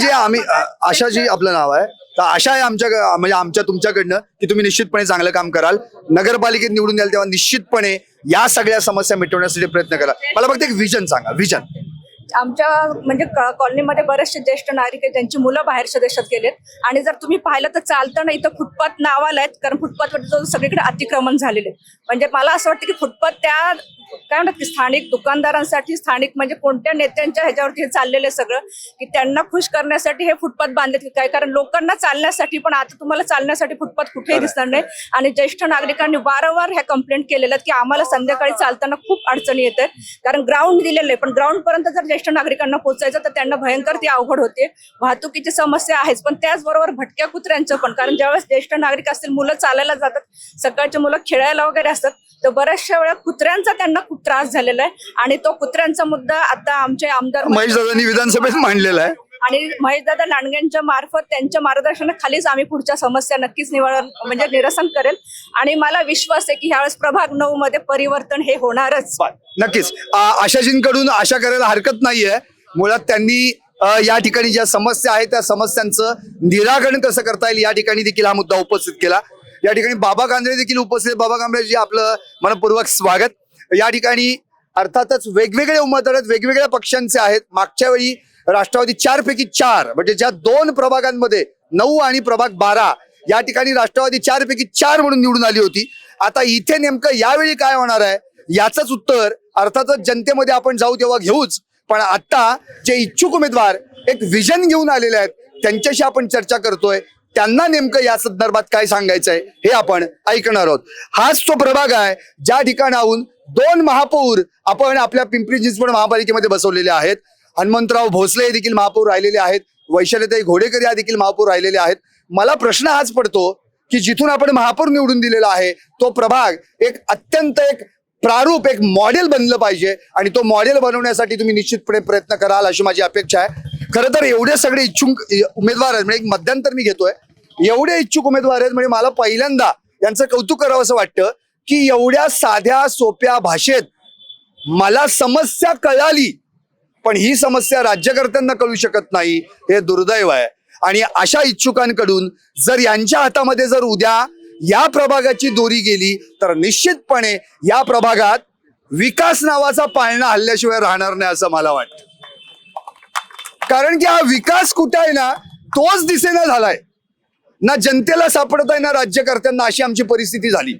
जी आपलं नाव आहे, तर आशा आहे म्हणजे तुमच्याकडनं की तुम्ही निश्चितपणे चांगलं काम कराल. नगरपालिकेत निवडून द्याल तेव्हा निश्चितपणे या सगळ्या समस्या मिटवण्यासाठी प्रयत्न करा. मला फक्त एक विजन सांगा. विजन आमच्या म्हणजे कॉलनीमध्ये बरेचसे ज्येष्ठ नागरिक आहेत ज्यांची मुलं बाहेरच्या देशात गेलेत आणि जर तुम्ही पाहिलं तर चालताना इथं फुटपाथ नावाला आहेत, कारण फुटपाथवर सगळीकडे अतिक्रमण झालेले. म्हणजे मला असं वाटतं की फुटपाथ त्या काय म्हणतात की स्थानिक दुकानदारांसाठी, स्थानिक म्हणजे कोणत्या नेत्यांच्या ह्याच्यावरती हे चाललेलं आहे सगळं, की त्यांना खुश करण्यासाठी हे फुटपाथ बांधलेत की काय. कारण लोकांना चालण्यासाठी, पण आता तुम्हाला चालण्यासाठी फुटपाथ कुठेही दिसणार नाही. आणि ज्येष्ठ नागरिकांनी वारंवार ह्या कंप्लेंट केलेल्या आहेत की आम्हाला संध्याकाळी चालताना खूप अडचणी येत आहेत. कारण ग्राउंड दिलेलं आहे, पण ग्राउंड पर्यंत जर ज्येष्ठ नागरिकांना पोहोचायचं तर त्यांना भयंकर ती अवघड होते. वाहतुकीची समस्या आहेच, पण त्याचबरोबर भटक्या कुत्र्यांचं पण. कारण ज्यावेळेस ज्येष्ठ नागरिक असतील, मुलं चालायला जातात, सकाळची मुलं खेळायला वगैरे असतात, तर बऱ्याचशा वेळा कुत्र्यांचा त्यांना खूप त्रास झालेला आहे. आणि तो कुत्र्यांचा मुद्दा आता आमचे आमदार महेश दादांनी विधानसभेत मांडलेला आहे आणि महेशदादा लांडगेंच्या मार्फत त्यांच्या मार्गदर्शनाखालीच आम्ही पुढच्या समस्या नक्कीच म्हणजे निरसन करेल. आणि मला विश्वास आहे की ह्यावेळेस प्रभाग 9 मध्ये परिवर्तन हे होणारच. नक्कीच. आशाजींकडून आशा करायला हरकत नाहीये. मुळात त्यांनी या ठिकाणी ज्या समस्या आहेत त्या समस्यांचं निराकरण कसं करता येईल या ठिकाणी देखील हा मुद्दा उपस्थित केला. या ठिकाणी बाबा कांबळे देखील उपस्थित. बाबा कांबळेजी, आपलं मनपूर्वक स्वागत. या ठिकाणी अर्थातच वेगवेगळे उमेदवार आहेत, वेगवेगळ्या पक्षांचे आहेत. मागच्या वेळी राष्ट्रवादी 4 पैकी 4 म्हणजे ज्या 2 प्रभागांमध्ये 9 आणि प्रभाग 12 या ठिकाणी राष्ट्रवादी 4 पैकी 4 म्हणून निवडून आली होती. आता इथे नेमकं यावेळी काय होणार आहे याचंच उत्तर अर्थातच जनतेमध्ये आपण जाऊ तेव्हा घेऊच. पण आता जे इच्छुक उमेदवार एक विजन घेऊन आलेले आहेत त्यांच्याशी आपण चर्चा करतोय. त्यांना नेमकं या संदर्भात काय सांगायचंय हे आपण ऐकणार आहोत. हाच तो प्रभाग आहे ज्या ठिकाणाहून 2 महापौर आपण आपल्या पिंपरी चिंचवड महापालिकेमध्ये बसवलेले आहेत. हनुमंतराव भोसले हे देखील महापौर राहिलेले आहेत. वैशालीताई घोडेकर या देखील महापौर राहिलेले आहेत. मला प्रश्न हाच पडतो की जिथून आपण महापौर निवडून दिलेला आहे तो प्रभाग एक अत्यंत एक प्रारूप एक मॉडेल बनलं पाहिजे आणि तो मॉडेल बनवण्यासाठी तुम्ही निश्चितपणे प्रयत्न कराल अशी माझी अपेक्षा आहे. खरं तर एवढे सगळे इच्छुक उमेदवार आहेत म्हणजे एक मध्यंतर मी घेतोय. एवढे इच्छुक उमेदवार आहेत म्हणजे मला पहिल्यांदा यांचं कौतुक करावं असं वाटतं की एवढ्या साध्या सोप्या भाषेत मला समस्या कळाली पण ही समस्या राज्यकर्त्यांना कळू शकत नाही हे दुर्दैव आहे. आणि अशा इच्छुकांकडून जर यांच्या हातामध्ये जर उद्या या प्रभागाची दोरी गेली तर निश्चितपणे या प्रभागात विकास नावाचा पाळणा हल्ल्याशिवाय राहणार नाही असं मला वाटतं. कारण की हा विकास कुठे आहे ना तोच दिसेना झालाय ना जनतेला सापडत आहे ना राज्यकर्त्यांना अशी आमची परिस्थिती झाली.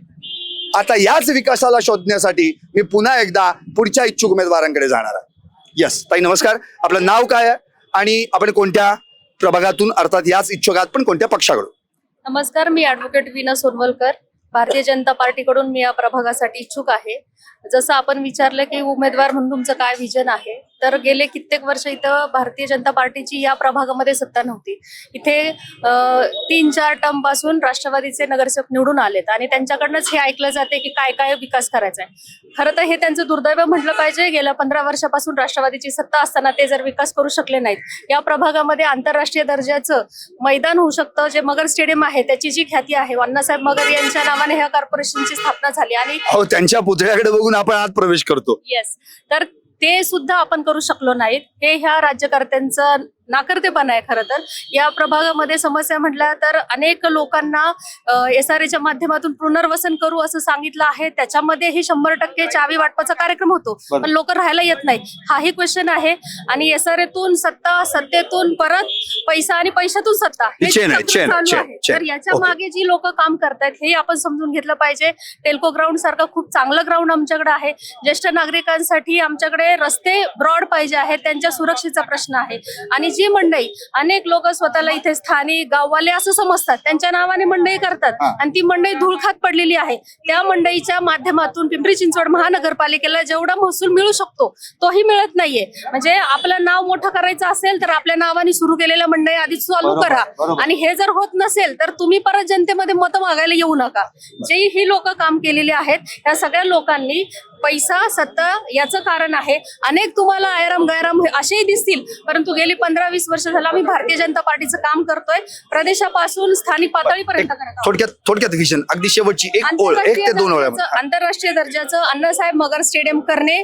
आता याच विकासाला शोधण्यासाठी मी पुन्हा एकदा पुढच्या इच्छुक उमेदवारांकडे जाणार आहे. यस ताई नमस्कार. आपलं नाव काय आहे आणि आपण कोणत्या प्रभागातून अर्थात याच इच्छुकात पण कोणत्या पक्षाकडून? नमस्कार, मी ॲडव्होकेट वीणा सोनवलकर, भारतीय जनता पार्टीकडून मी या प्रभागासाठी इच्छुक आहे. जसं आपण विचारलं की उमेदवार म्हणून तुमचं काय विजन आहे, तर गेले कित्येक वर्ष इथं भारतीय जनता पार्टीची या प्रभागामध्ये सत्ता नव्हती. इथे 3-4 टर्म पासून राष्ट्रवादीचे नगरसेवक निवडून आलेत आणि त्यांच्याकडनंच हे ऐकलं जाते की काय काय विकास करायचा आहे. खरं तर हे त्यांचं दुर्दैव म्हटलं पाहिजे. गेल्या 15 वर्षापासून राष्ट्रवादीची सत्ता असताना ते जर विकास करू शकले नाहीत. या प्रभागामध्ये आंतरराष्ट्रीय दर्जाचं मैदान होऊ शकतं. जे मगर स्टेडियम आहे त्याची जी ख्याती आहे, अण्णासाहेब मगर यांच्या नावाने ह्या कॉर्पोरेशनची स्थापना झाली आणि त्यांच्या पुतळ्याकडे बघून आपण आत प्रवेश करतो. येस, तर ते सुद्धा आपण करू शकलो नाहीत. हे ह्या राज्यकर्त्यांचं नाकर्तेपणा आहे. खरं तर या प्रभागामध्ये समस्या म्हटल्या तर अनेक लोकांना SRA च्या माध्यमातून पुनर्वसन करू असं सांगितलं आहे. त्याच्यामध्ये ही 100% चावी वाटपाचा कार्यक्रम होतो पण लोक राहायला येत नाही. हाही क्वेश्चन आहे. आणि SRA सत्ता, सत्तेतून परत पैसा आणि पैशातून सत्ता हे चेन आहे, चक्र चेन, चालू चेन, आहे. चेन. तर याच्या मागे जी लोक काम करतायत हे आपण समजून घेतलं पाहिजे. टेल्को ग्राउंड सारखं खूप चांगलं ग्राउंड आमच्याकडे आहे. ज्येष्ठ नागरिकांसाठी आमच्याकडे रस्ते ब्रॉड पाहिजे आहेत. त्यांच्या सुरक्षेचा प्रश्न आहे. आणि जी मंडई, अनेक लोक स्वतःला इथे स्थानिक गाववाले असं समजतात, त्यांच्या नावाने मंडई करतात आणि ती मंडई धुळखात पडलेली आहे. त्या मंडईच्या माध्यमातून पिंपरी चिंचवड महानगरपालिकेला जेवढा महसूल मिळू शकतो तोही मिळत नाहीये. म्हणजे आपलं नाव मोठं करायचं असेल तर आपल्या नावाने सुरू केलेल्या मंडई आधीच चालू करा. आणि हे जर होत नसेल तर तुम्ही परत जनतेमध्ये मतं मागायला येऊ नका. जे ही लोक काम केलेली आहेत या सगळ्या लोकांनी पैसा, सत्ता याचं कारण आहे. अनेक तुम्हाला आयराम गैराम असेही दिसतील परंतु गेली 15-20 वर्ष झालं आम्ही भारतीय जनता पार्टीचं काम करतोय. प्रदेशापासून स्थानिक पातळीपर्यंत करत आहोत. थोडक्यात विजन अगदी शेवटची एक ओळ, 1 ते 2 ओळ्यामध्ये. आंतरराष्ट्रीय दर्जाचं अण्णासाहेब मगर स्टेडियम करणे,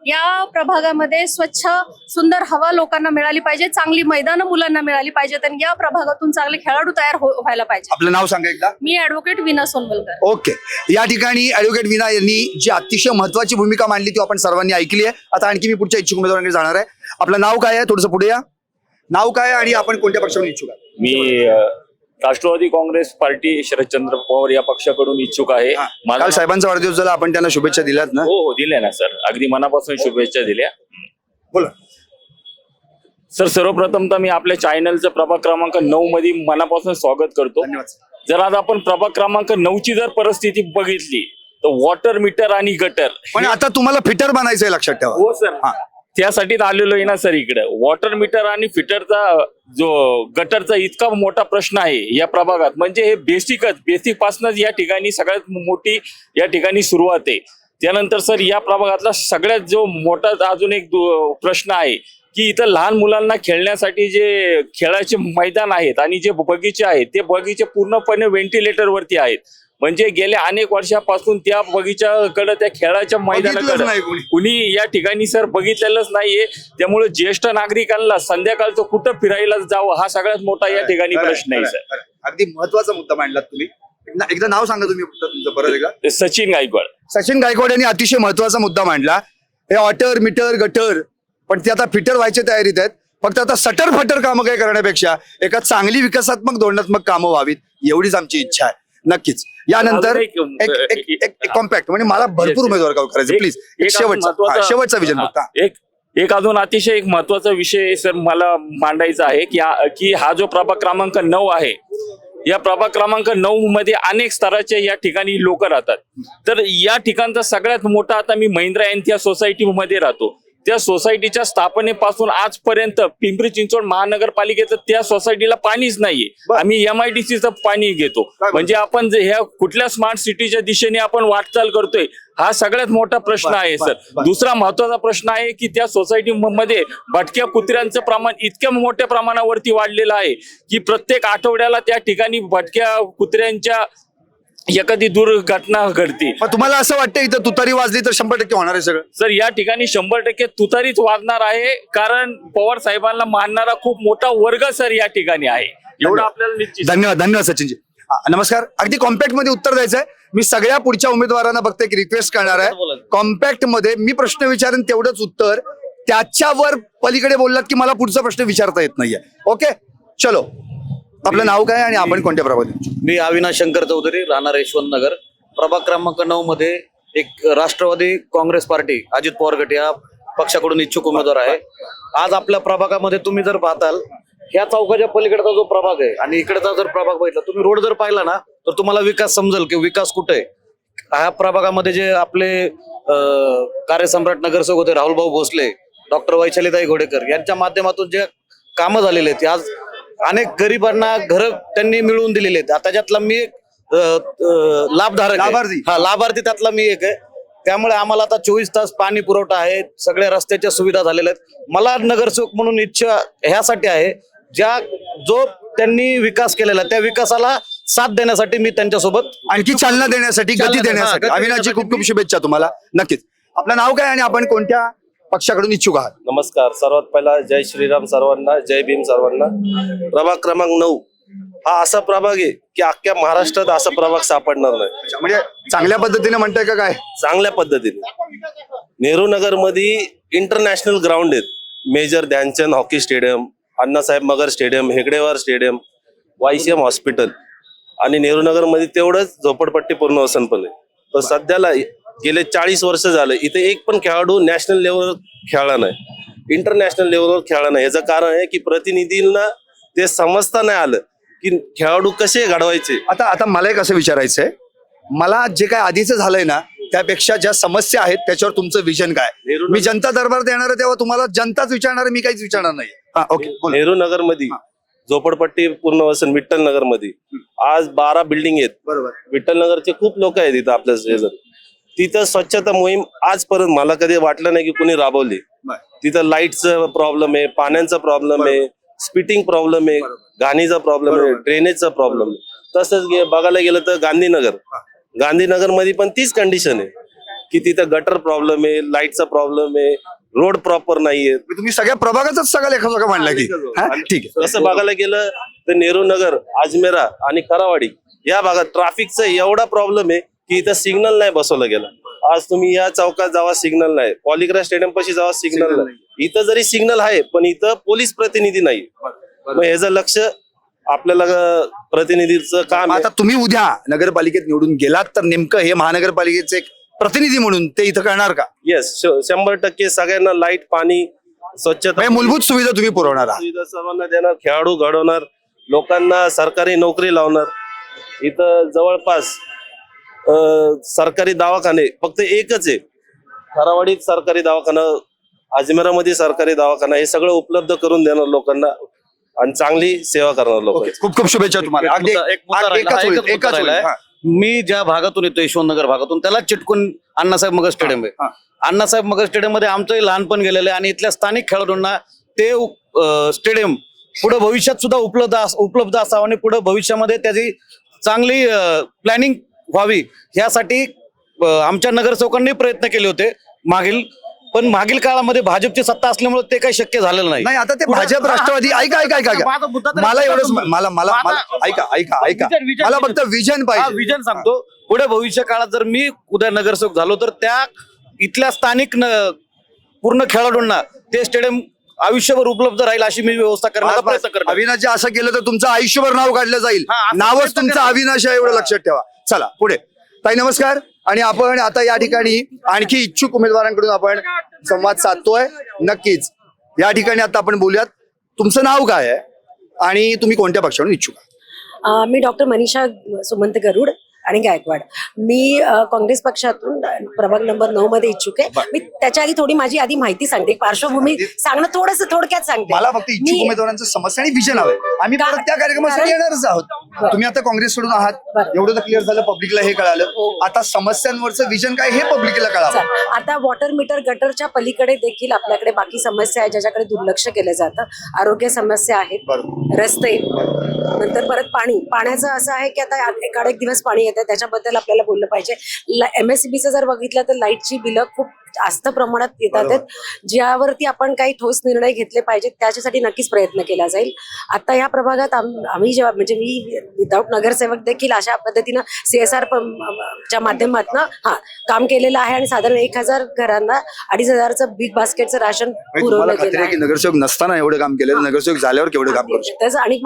या प्रभागामध्ये स्वच्छ सुंदर हवा लोकांना मिळाली पाहिजे, चांगली मैदानं मुलांना मिळाली पाहिजेत आणि या प्रभागातून चांगले खेळाडू तयार व्हायला पाहिजे. आपलं नाव सांगा एकदा. मी ॲडव्होकेट वीणा सोनवलकर. ओके. या ठिकाणी ॲडव्होकेट वीणा यांनी जी अतिशय महत्वाची भूमिका मांडली ती आपण सर्वांनी ऐकली आहे. आता आणखी मी पुढच्या इच्छुक उमेदवारांकडे जाणार आहे. आपलं नाव काय आहे? थोडंसं पुढे या. नाव काय आणि आपण कोणत्या पक्षाकडून इच्छुक आहे? मी राष्ट्रवादी काँग्रेस पार्टी शरदचंद्र पवार या पक्षाकडून इच्छुक आहे. काल साहेबांचा वाढदिवस झाला, आपण त्यांना शुभेच्छा दिल्यात ना? हो दिल्या ना सर, अगदी मनापासून शुभेच्छा दिल्या. बोला सर. सर्वप्रथम तर मी आपल्या चॅनलचं प्रभाग क्रमांक 9 मध्ये मनापासून स्वागत करतो. धन्यवाद. जर आज आपण प्रभाग क्रमांक 9 ची जर परिस्थिती बघितली तर वॉटर मीटर आणि गटर, पण आता तुम्हाला फिटर बनायचंय लक्षात ठेवा. हो सर, त्यासाठीच आलेलो आहे ना सर इकडे. वॉटर मीटर आणि फिटरचा जो गटरचा इतका मोठा प्रश्न आहे या प्रभागात, म्हणजे हे बेसिक पासूनच या ठिकाणी सगळ्यात मोठी या ठिकाणी सुरुवात आहे. त्यानंतर सर या प्रभागातला सगळ्यात जो मोठा अजून एक प्रश्न आहे की इथं लहान मुलांना खेळण्यासाठी जे खेळाचे मैदान आहेत आणि जे बगीचे आहेत ते बगीचे पूर्णपणे व्हेंटिलेटर वरती आहेत. म्हणजे गेल्या अनेक वर्षापासून त्या बगीच्याकडे, त्या खेळाच्या मैदानाकडे कुणी या ठिकाणी सर बघितलेलंच नाहीये. त्यामुळे ज्येष्ठ नागरिकांना संध्याकाळचं कुठं फिरायला जावं हा सगळ्यात मोठा या ठिकाणी प्रश्न आहे सर. अगदी महत्वाचा मुद्दा मांडलात तुम्ही. एकदा नाव सांगा तुम्ही तुमचं परत एकदा. सचिन गायकवाड. सचिन गायकवाड यांनी अतिशय महत्वाचा मुद्दा मांडला. हे वॉटर मीटर गटर पण ते आता फिटर व्हायच्या तयारीत आहेत. फक्त आता सटर फटर कामं काही करण्यापेक्षा एका चांगली विकासात्मक धोरणात्मक कामं व्हावीत एवढीच आमची इच्छा आहे. नक्कीच यानंतर अजून एक कॉम्पॅक्ट म्हणजे मला भरपूर उमेदवार करायचे प्लीज शेवटचा विजन फक्त एक अजून अतिशय एक महत्वाचा विषय सर मला मांडायचा आहे की हा जो प्रभाग क्रमांक 9 आहे, या प्रभाग क्रमांक 9 मध्ये अनेक स्तराचे या ठिकाणी लोक राहतात. तर या ठिकाणचा सगळ्यात मोठा, आता मी महिंद्रा या सोसायटीमध्ये राहतो, त्या सोसायटीच्या स्थापनेपासून आजपर्यंत पिंपरी चिंचवड महानगरपालिकेचं त्या सोसायटीला पाणीच नाहीये. आम्ही MIDCचं पाणी घेतो. म्हणजे आपण जे ह्या कुठल्या स्मार्ट सिटीच्या दिशेने आपण वाटचाल करतोय, हा सगळ्यात मोठा प्रश्न आहे सर. दुसरा महत्वाचा प्रश्न आहे की त्या सोसायटीमध्ये भटक्या कुत्र्यांचं प्रमाण इतक्या मोठ्या प्रमाणावरती वाढलेलं आहे की प्रत्येक आठवड्याला त्या ठिकाणी भटक्या कुत्र्यांच्या एखादी दुर्घटना घडते. मग तुम्हाला असं वाटतं इथं तुतारी वाजली तर 100% होणार आहे सगळं? सर या ठिकाणी 100% तुतारीच वाजणार आहे, कारण पवार साहेबांना मानणारा खूप मोठा वर्ग सर या ठिकाणी आहे. एवढं आपल्याला निश्चित. धन्यवाद सचिनजी. नमस्कार. अगदी कॉम्पॅक्ट मध्ये उत्तर द्यायचं आहे. मी सगळ्या पुढच्या उमेदवारांना फक्त एक रिक्वेस्ट करणार आहे, कॉम्पॅक्ट मध्ये मी प्रश्न विचारेन तेवढंच उत्तर, त्याच्यावर पलीकडे बोललात की मला पुढचा प्रश्न विचारता येत नाहीये. ओके चलो. आपलं नाव काय आणि आपण कोणत्या प्रभागात? मी अविनाश शंकर चौधरी, राहणार यशवंत नगर. प्रभाग क्रमांक 9 मध्ये एक राष्ट्रवादी काँग्रेस पार्टी अजित पवार गट या पक्षाकडून इच्छुक उमेदवार आहे. आज आपल्या प्रभागामध्ये तुम्ही जर पाहताल, ह्या चौकाच्या पलीकडचा जो प्रभाग आहे आणि इकडचा जर प्रभाग बघितला, तुम्ही रोड जर पाहिला ना तर तुम्हाला विकास समजेल की विकास कुठे आहे. ह्या प्रभागामध्ये जे आपले कार्यसम्राट नगरसेवक होते राहुल भाऊ भोसले, डॉक्टर वैशालीताई घोडेकर यांच्या माध्यमातून जे कामं झालेले आहेत, आज अनेक गरिबांना घर त्यांनी मिळवून दिलेले आहेत. त्याच्यातला मी एक लाभार्थी त्यातला मी एक आहे. त्यामुळे आम्हाला आता 24 तास पाणी पुरवठा आहे, सगळ्या रस्त्याच्या सुविधा झालेल्या आहेत. मला नगरसेवक म्हणून इच्छा ह्यासाठी आहे, जो त्यांनी विकास केलेला त्या विकासाला साथ देण्यासाठी मी त्यांच्यासोबत आणखी चालना देण्यासाठी, गती देण्यासाठी. अविनाशजी खूप खूप शुभेच्छा तुम्हाला. नक्कीच. आपलं नाव काय आणि आपण कोणत्या पक्षाकडून इच्छुक आहात? नमस्कार. सर्वात पहिला जय श्रीराम सर्वांना, जय भीम सर्वांना. प्रभाग क्रमांक 9 हा असा प्रभाग आहे की अख्ख्या महाराष्ट्रात असा प्रभाग सापडणार नाही. म्हणजे चांगल्या पद्धतीने म्हणताय का काय? चांगल्या पद्धतीने नेहरू नगर मध्ये इंटरनॅशनल ग्राउंड आहेत. Major Dhyanchand hockey stadium, Annasaheb Magar stadium, हेगडेवार स्टेडियम, YCM हॉस्पिटल आणि नेहरू नगर मध्ये तेवढंच झोपडपट्टी पुनर्वसन पण आहे. तर सध्याला गेले 40 वर्ष झाले इथे एक पण खेळाडू नॅशनल लेवलवर खेळला नाही, इंटरनॅशनल लेवलवर खेळला नाही. याचं कारण आहे की प्रतिनिधींना ते समजता नाही आलं की खेळाडू कसे घडवायचे. आता मला एक असं विचारायचंय, मला जे काय आधीचं झालंय ना त्यापेक्षा ज्या समस्या आहेत त्याच्यावर तुमचं विजन काय? मी जनता दरबार येणार आहे तेव्हा तुम्हाला जनताच विचारणार आहे, मी काहीच विचारणार नाही. ओके. नेहरू नगर मध्ये झोपडपट्टी पुनर्वसन विठ्ठल नगर मध्ये आज 12 बिल्डिंग आहेत. बरोबर. विठ्ठल नगरचे खूप लोक आहेत इथं आपल्या शेजारी. तिथं स्वच्छता मोहीम आजपर्यंत मला कधी वाटलं नाही की कोणी राबवली. तिथं लाईटचा प्रॉब्लेम आहे, पाण्याचा प्रॉब्लेम आहे, स्पिटिंग प्रॉब्लेम आहे, घाणीचा प्रॉब्लेम आहे, ड्रेनेजचा प्रॉब्लेम आहे. तसंच बघायला गेलं तर गांधीनगर मध्ये पण तीच कंडिशन आहे की तिथं गटर प्रॉब्लेम आहे, लाईटचा प्रॉब्लेम आहे, रोड प्रॉपर नाहीये. तुम्ही सगळ्या प्रभागाचाच सगळं लेखा मांडला की ठीक आहे. तसं बघायला गेलं तर नेहरू नगर, अजमेरा आणि करावाडी या भागात ट्रॅफिकचा एवढा प्रॉब्लेम आहे की इथं सिग्नल नाही बसवलं गेलं. आज तुम्ही या चौकात जावा सिग्नल नाही, पॉलिग्रा स्टेडियम पाशी जावा सिग्नल नाही. इथं जरी सिग्नल आहे पण इथं पोलीस प्रतिनिधी नाही. मग ह्याचं लक्ष आपल्याला प्रतिनिधीचं काम. आता तुम्ही उद्या नगरपालिकेत निवडून गेलात तर नेमकं हे महानगरपालिकेचे एक प्रतिनिधी म्हणून ते इथं करणार का? येस, 100% सगळ्यांना लाईट, पाणी, स्वच्छता, मूलभूत सुविधा तुम्ही पुरवणार आहात. सुविधा सर्वांना देणार, खेळाडू घडवणार, लोकांना सरकारी नोकरी लावणार. इथं जवळपास सरकारी दवाखाने फक्त एकच आहे. खरावाडीत सरकारी दवाखाना, अजमेरामध्ये सरकारी दवाखाना, हे सगळं उपलब्ध करून देणार लोकांना आणि चांगली सेवा करणार लोक. खूप खूप शुभेच्छा तुम्हाला. एकच राहिलाय. मी ज्या भागातून येतो, यशवंत नगर भागातून, त्याला चिटकून अण्णासाहेब मगर स्टेडियम आहे. अण्णासाहेब मगर स्टेडियम मध्ये आमचंही लहानपण गेलेलं आहे आणि इथल्या स्थानिक खेळाडूंना ते स्टेडियम पुढे भविष्यात सुद्धा उपलब्ध असावं आणि पुढे भविष्यामध्ये त्याची चांगली प्लॅनिंग व्हावी यासाठी आमच्या नगरसेवकांनी प्रयत्न केले होते पण मागील काळामध्ये भाजपची सत्ता असल्यामुळे ते काही शक्य झालेलं नाही. आता ते भाजप, राष्ट्रवादी, ऐका मला एवढंच ऐका मला फक्त विजन पाहिजे. विजन सांगतो. पुढे भविष्य काळात जर मी उद्या नगरसेवक झालो तर त्या इथल्या स्थानिक पूर्ण खेळाडूंना ते स्टेडियम आयुष्यभर उपलब्ध राहील अशी मी व्यवस्था करण्याचा प्रयत्न करणार. अविनाश जे असं केलं तर तुमचं आयुष्यभर नाव काढलं जाईल. हा, असं नावच प्रयत्न तुमचं करा. अविनाश आहे एवढं लक्षात ठेवा. चला पुढे. ताई नमस्कार. आणि आपण आता या ठिकाणी आणखी इच्छुक उमेदवारांकडून आपण संवाद साधतोय. नक्कीच या ठिकाणी आता आपण बोलूयात. तुमचं नाव काय आहे आणि तुम्ही कोणत्या पक्षाकडून इच्छुक आहात? मी डॉक्टर मनीषा सुमंत गरुड आणि गायकवाड. मी काँग्रेस पक्षातून प्रभाग नंबर 9 मध्ये इच्छुक आहे. मी त्याच्या आधी थोडी माझी आधी माहिती सांगते, पार्श्वभूमी सांगणं थोडंसं थोडक्यात सांगते. मला फक्त इच्छुक उमेदवारांचं समस्या आणि विजन हवंय. आम्ही परत त्या कार्यक्रमासाठी येणारच आहोत. तुम्ही आता काँग्रेसकडून आहात, एवढं तर क्लिअर झालं, पब्लिकला हे कळालं. आता समस्यांवरचं विजन काय हे पब्लिकला कळावं. आता वॉटर मीटर गटरच्या पलीकडे देखील आपल्याकडे बाकी समस्या आहेत ज्याच्याकडे दुर्लक्ष केलं जातं. आरोग्य समस्या आहेत, रस्ते, नंतर परत पाण्याचं असं आहे की आता एकाडेक दिवस पाणी येतं, त्याच्याबद्दल आपल्याला बोललं पाहिजे. MSEBचं जर बघितलं तर लाईटची बिलं खूप जास्त प्रमाणात येतात आहेत, ज्यावरती आपण काही ठोस निर्णय घेतले पाहिजेत, त्याच्यासाठी नक्कीच प्रयत्न केला जाईल. आता या प्रभागात आम्ही जेव्हा म्हणजे मी विदाऊट नगरसेवक देखील अशा पद्धतीनं CSR च्या माध्यमातून काम केलेलं आहे आणि साधारण 1000 घरांना 2500चं बिग बास्केटचं राशन तुम्हाला पुरवलं खात्री गेलं आहे की आहे. नगरसेवक नसताना एवढं काम केलं, नगरसेवक झाल्यावर केवढं काम करू शकतो? त्याचं आणि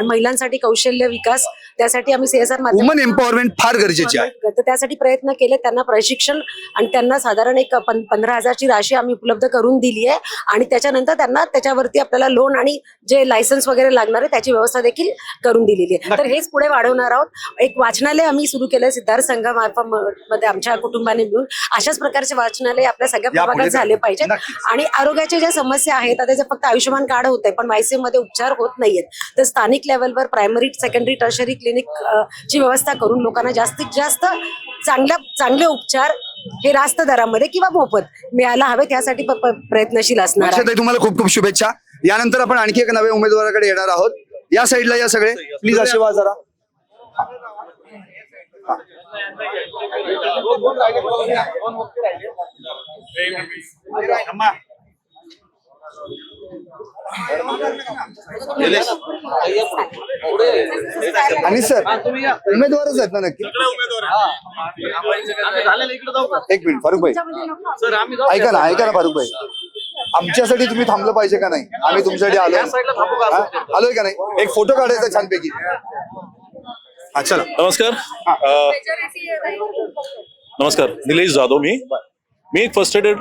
महिलांसाठी कौशल्य विकास, त्यासाठी आम्ही CSR वुमन एम्पॉवरमेंट फार गरजेची आहे. तर त्यासाठी प्रयत्न केले, त्यांना प्रशिक्षण आणि त्यांना साधारण एक 15,000ची राशी आम्ही उपलब्ध करून दिली आहे आणि त्याच्यानंतर त्यांना त्याच्यावरती आपल्याला लोन आणि जे लायसन्स वगैरे लागणार आहे त्याची व्यवस्था देखील करून दिलेली आहे. तर हेच पुढे वाढवणार आहोत. एक वाचनालय आम्ही सुरू केलंय सिद्धार्थ संघामार्फत मध्ये आमच्या कुटुंबाने मिळून. अशाच प्रकारचे वाचनालय आपल्या सगळ्या प्रभागात झाले पाहिजेत. आणि आरोग्याच्या ज्या समस्या आहेत, आता फक्त आयुष्यमान कार्ड होत आहे पण YCM मध्ये उपचार होत नाहीयेत, तर स्थानिक लेवलवर प्रायमरी, सेकंडरी, टर्शरी क्लिनिक ची व्यवस्था करून लोकांना जास्तीत जास्त चांगले उपचार हे रास्त दरामध्ये किंवा मोफत मिळायला हवेत, यासाठी प्रयत्नशील असणार आहे. अक्षताई, तुम्हाला खूप खूप शुभेच्छा. यानंतर आपण आणखी एक नव्या उमेदवाराकडे येणार आहोत. या साईडला या सगळे प्लीज आशीर्वाद जरा. आणि सर उमेदवारच आहेत ना नक्की? एक मिनिट फारुख भाई, ऐका ना फारुख भाई, आमच्यासाठी तुम्ही थांबलं पाहिजे का नाही? आम्ही तुमच्यासाठी आलोय का नाही? एक फोटो काढायचा छानपैकी. हा चला. नमस्कार, निलेश जाधव. मी एक फ्रस्ट्रेटेड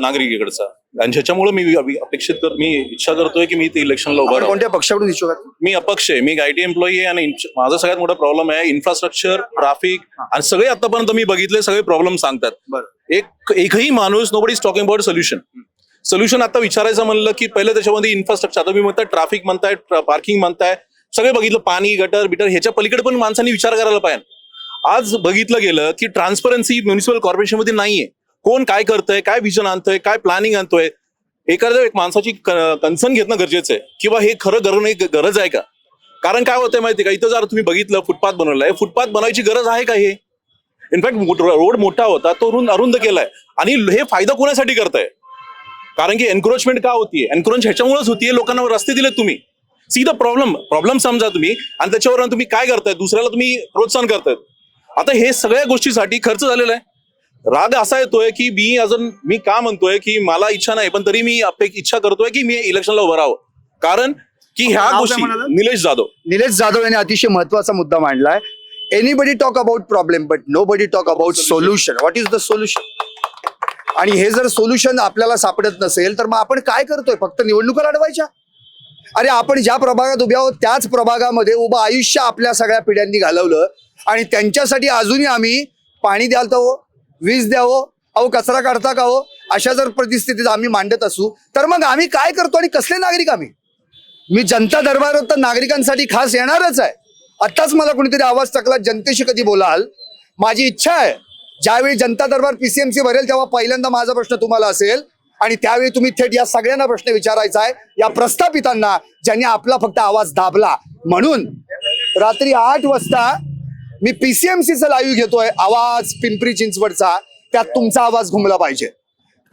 नागरिक इकडचा, आणि ह्याच्यामुळे मी इच्छा करतोय की मी ते इलेक्शनला उभा राहू. कोणत्या पक्षाकडून इच्छुक आहात? मी अपक्ष आहे. मी IT एम्प्लॉई आहे आणि माझा सगळ्यात मोठा प्रॉब्लेम आहे इन्फ्रास्ट्रक्चर, ट्रॅफिक, आणि सगळे आतापर्यंत मी बघितले सगळे प्रॉब्लेम सांगतात. एकही माणूस, nobody is talking about solution आता विचारायचं म्हणलं की पहिलं त्याच्यामध्ये इन्फ्रास्ट्रक्चर, आता मी म्हणताय ट्रॅफिक म्हणताय, पार्किंग म्हणताय, सगळे बघितलं, पाणी, गटर बिटर, ह्याच्या पलीकडे पण माणसांनी विचार करायला पाहिजे. आज बघितलं गेलं की ट्रान्सपरन्सी म्युनिसिपल कॉर्पोरेशन मध्ये नाहीये. कोण काय करतंय, काय विजन आणतोय, काय प्लॅनिंग आणतोय. एखाद्या एक माणसाची कन्सर्न घेणं गरजेचं आहे किंवा हे खरं गरज आहे का? कारण काय होतंय माहिती का, इथं जर तुम्ही बघितलं फुटपाथ बनवलाय, फुटपाथ बनवायची गरज आहे का? हे इनफॅक्ट रोड मोठा होता तो अरुंद केलाय, आणि हे फायदा कोणासाठी करताय? कारण की एन्क्रोचमेंट का होतीये? एन्क्रोच ह्याच्यामुळेच होतीये, लोकांना रस्ते दिलेत तुम्ही. सी द प्रॉब्लेम समजा तुम्ही, आणि त्याच्यावर तुम्ही काय करताय, दुसऱ्याला तुम्ही प्रोत्साहन करतायत. आता हे सगळ्या गोष्टीसाठी खर्च झालेला आहे. राग असा येतोय की मी का म्हणतोय की मला इच्छा नाही, पण तरी मी इच्छा करतोय की मी इलेक्शनला उभं राहावं. कारण की ह्या गोष्टी. निलेश जाधव यांनी अतिशय महत्वाचा मुद्दा मांडलाय. Anybody talk about problem but no body talk about solution. What is the solution? आणि हे जर सोल्युशन आपल्याला सापडत नसेल तर मग आपण काय करतोय? फक्त निवडणुका लढवायच्या? अरे आपण ज्या प्रभागात उभे आहोत त्याच प्रभागामध्ये उभं आयुष्य आपल्या सगळ्या पिढ्यांनी घालवलं, आणि त्यांच्यासाठी अजूनही आम्ही पाणी द्याल तर हो, वीज द्यावं, अहो कचरा काढता का हो, अशा जर परिस्थितीत आम्ही मांडत असू तर मग आम्ही काय करतो आणि कसले नागरिक आम्ही? मी जनता दरबारात तर नागरिकांसाठी खास येणारच आहे. आत्ताच मला कोणीतरी आवाज टाकला, जनतेशी कधी बोलाल? माझी इच्छा आहे ज्यावेळी जनता दरबार PCMC भरेल तेव्हा पहिल्यांदा माझा प्रश्न तुम्हाला असेल, आणि त्यावेळी तुम्ही थेट या सगळ्यांना प्रश्न विचारायचा आहे, या प्रस्थापितांना ज्यांनी आपला फक्त आवाज दाबला. म्हणून रात्री 8 वाजता मी PCMCचा लाईव्ह घेतोय, आवाज पिंपरी चिंचवडचा. त्यात तुमचा आवाज घुमला पाहिजे.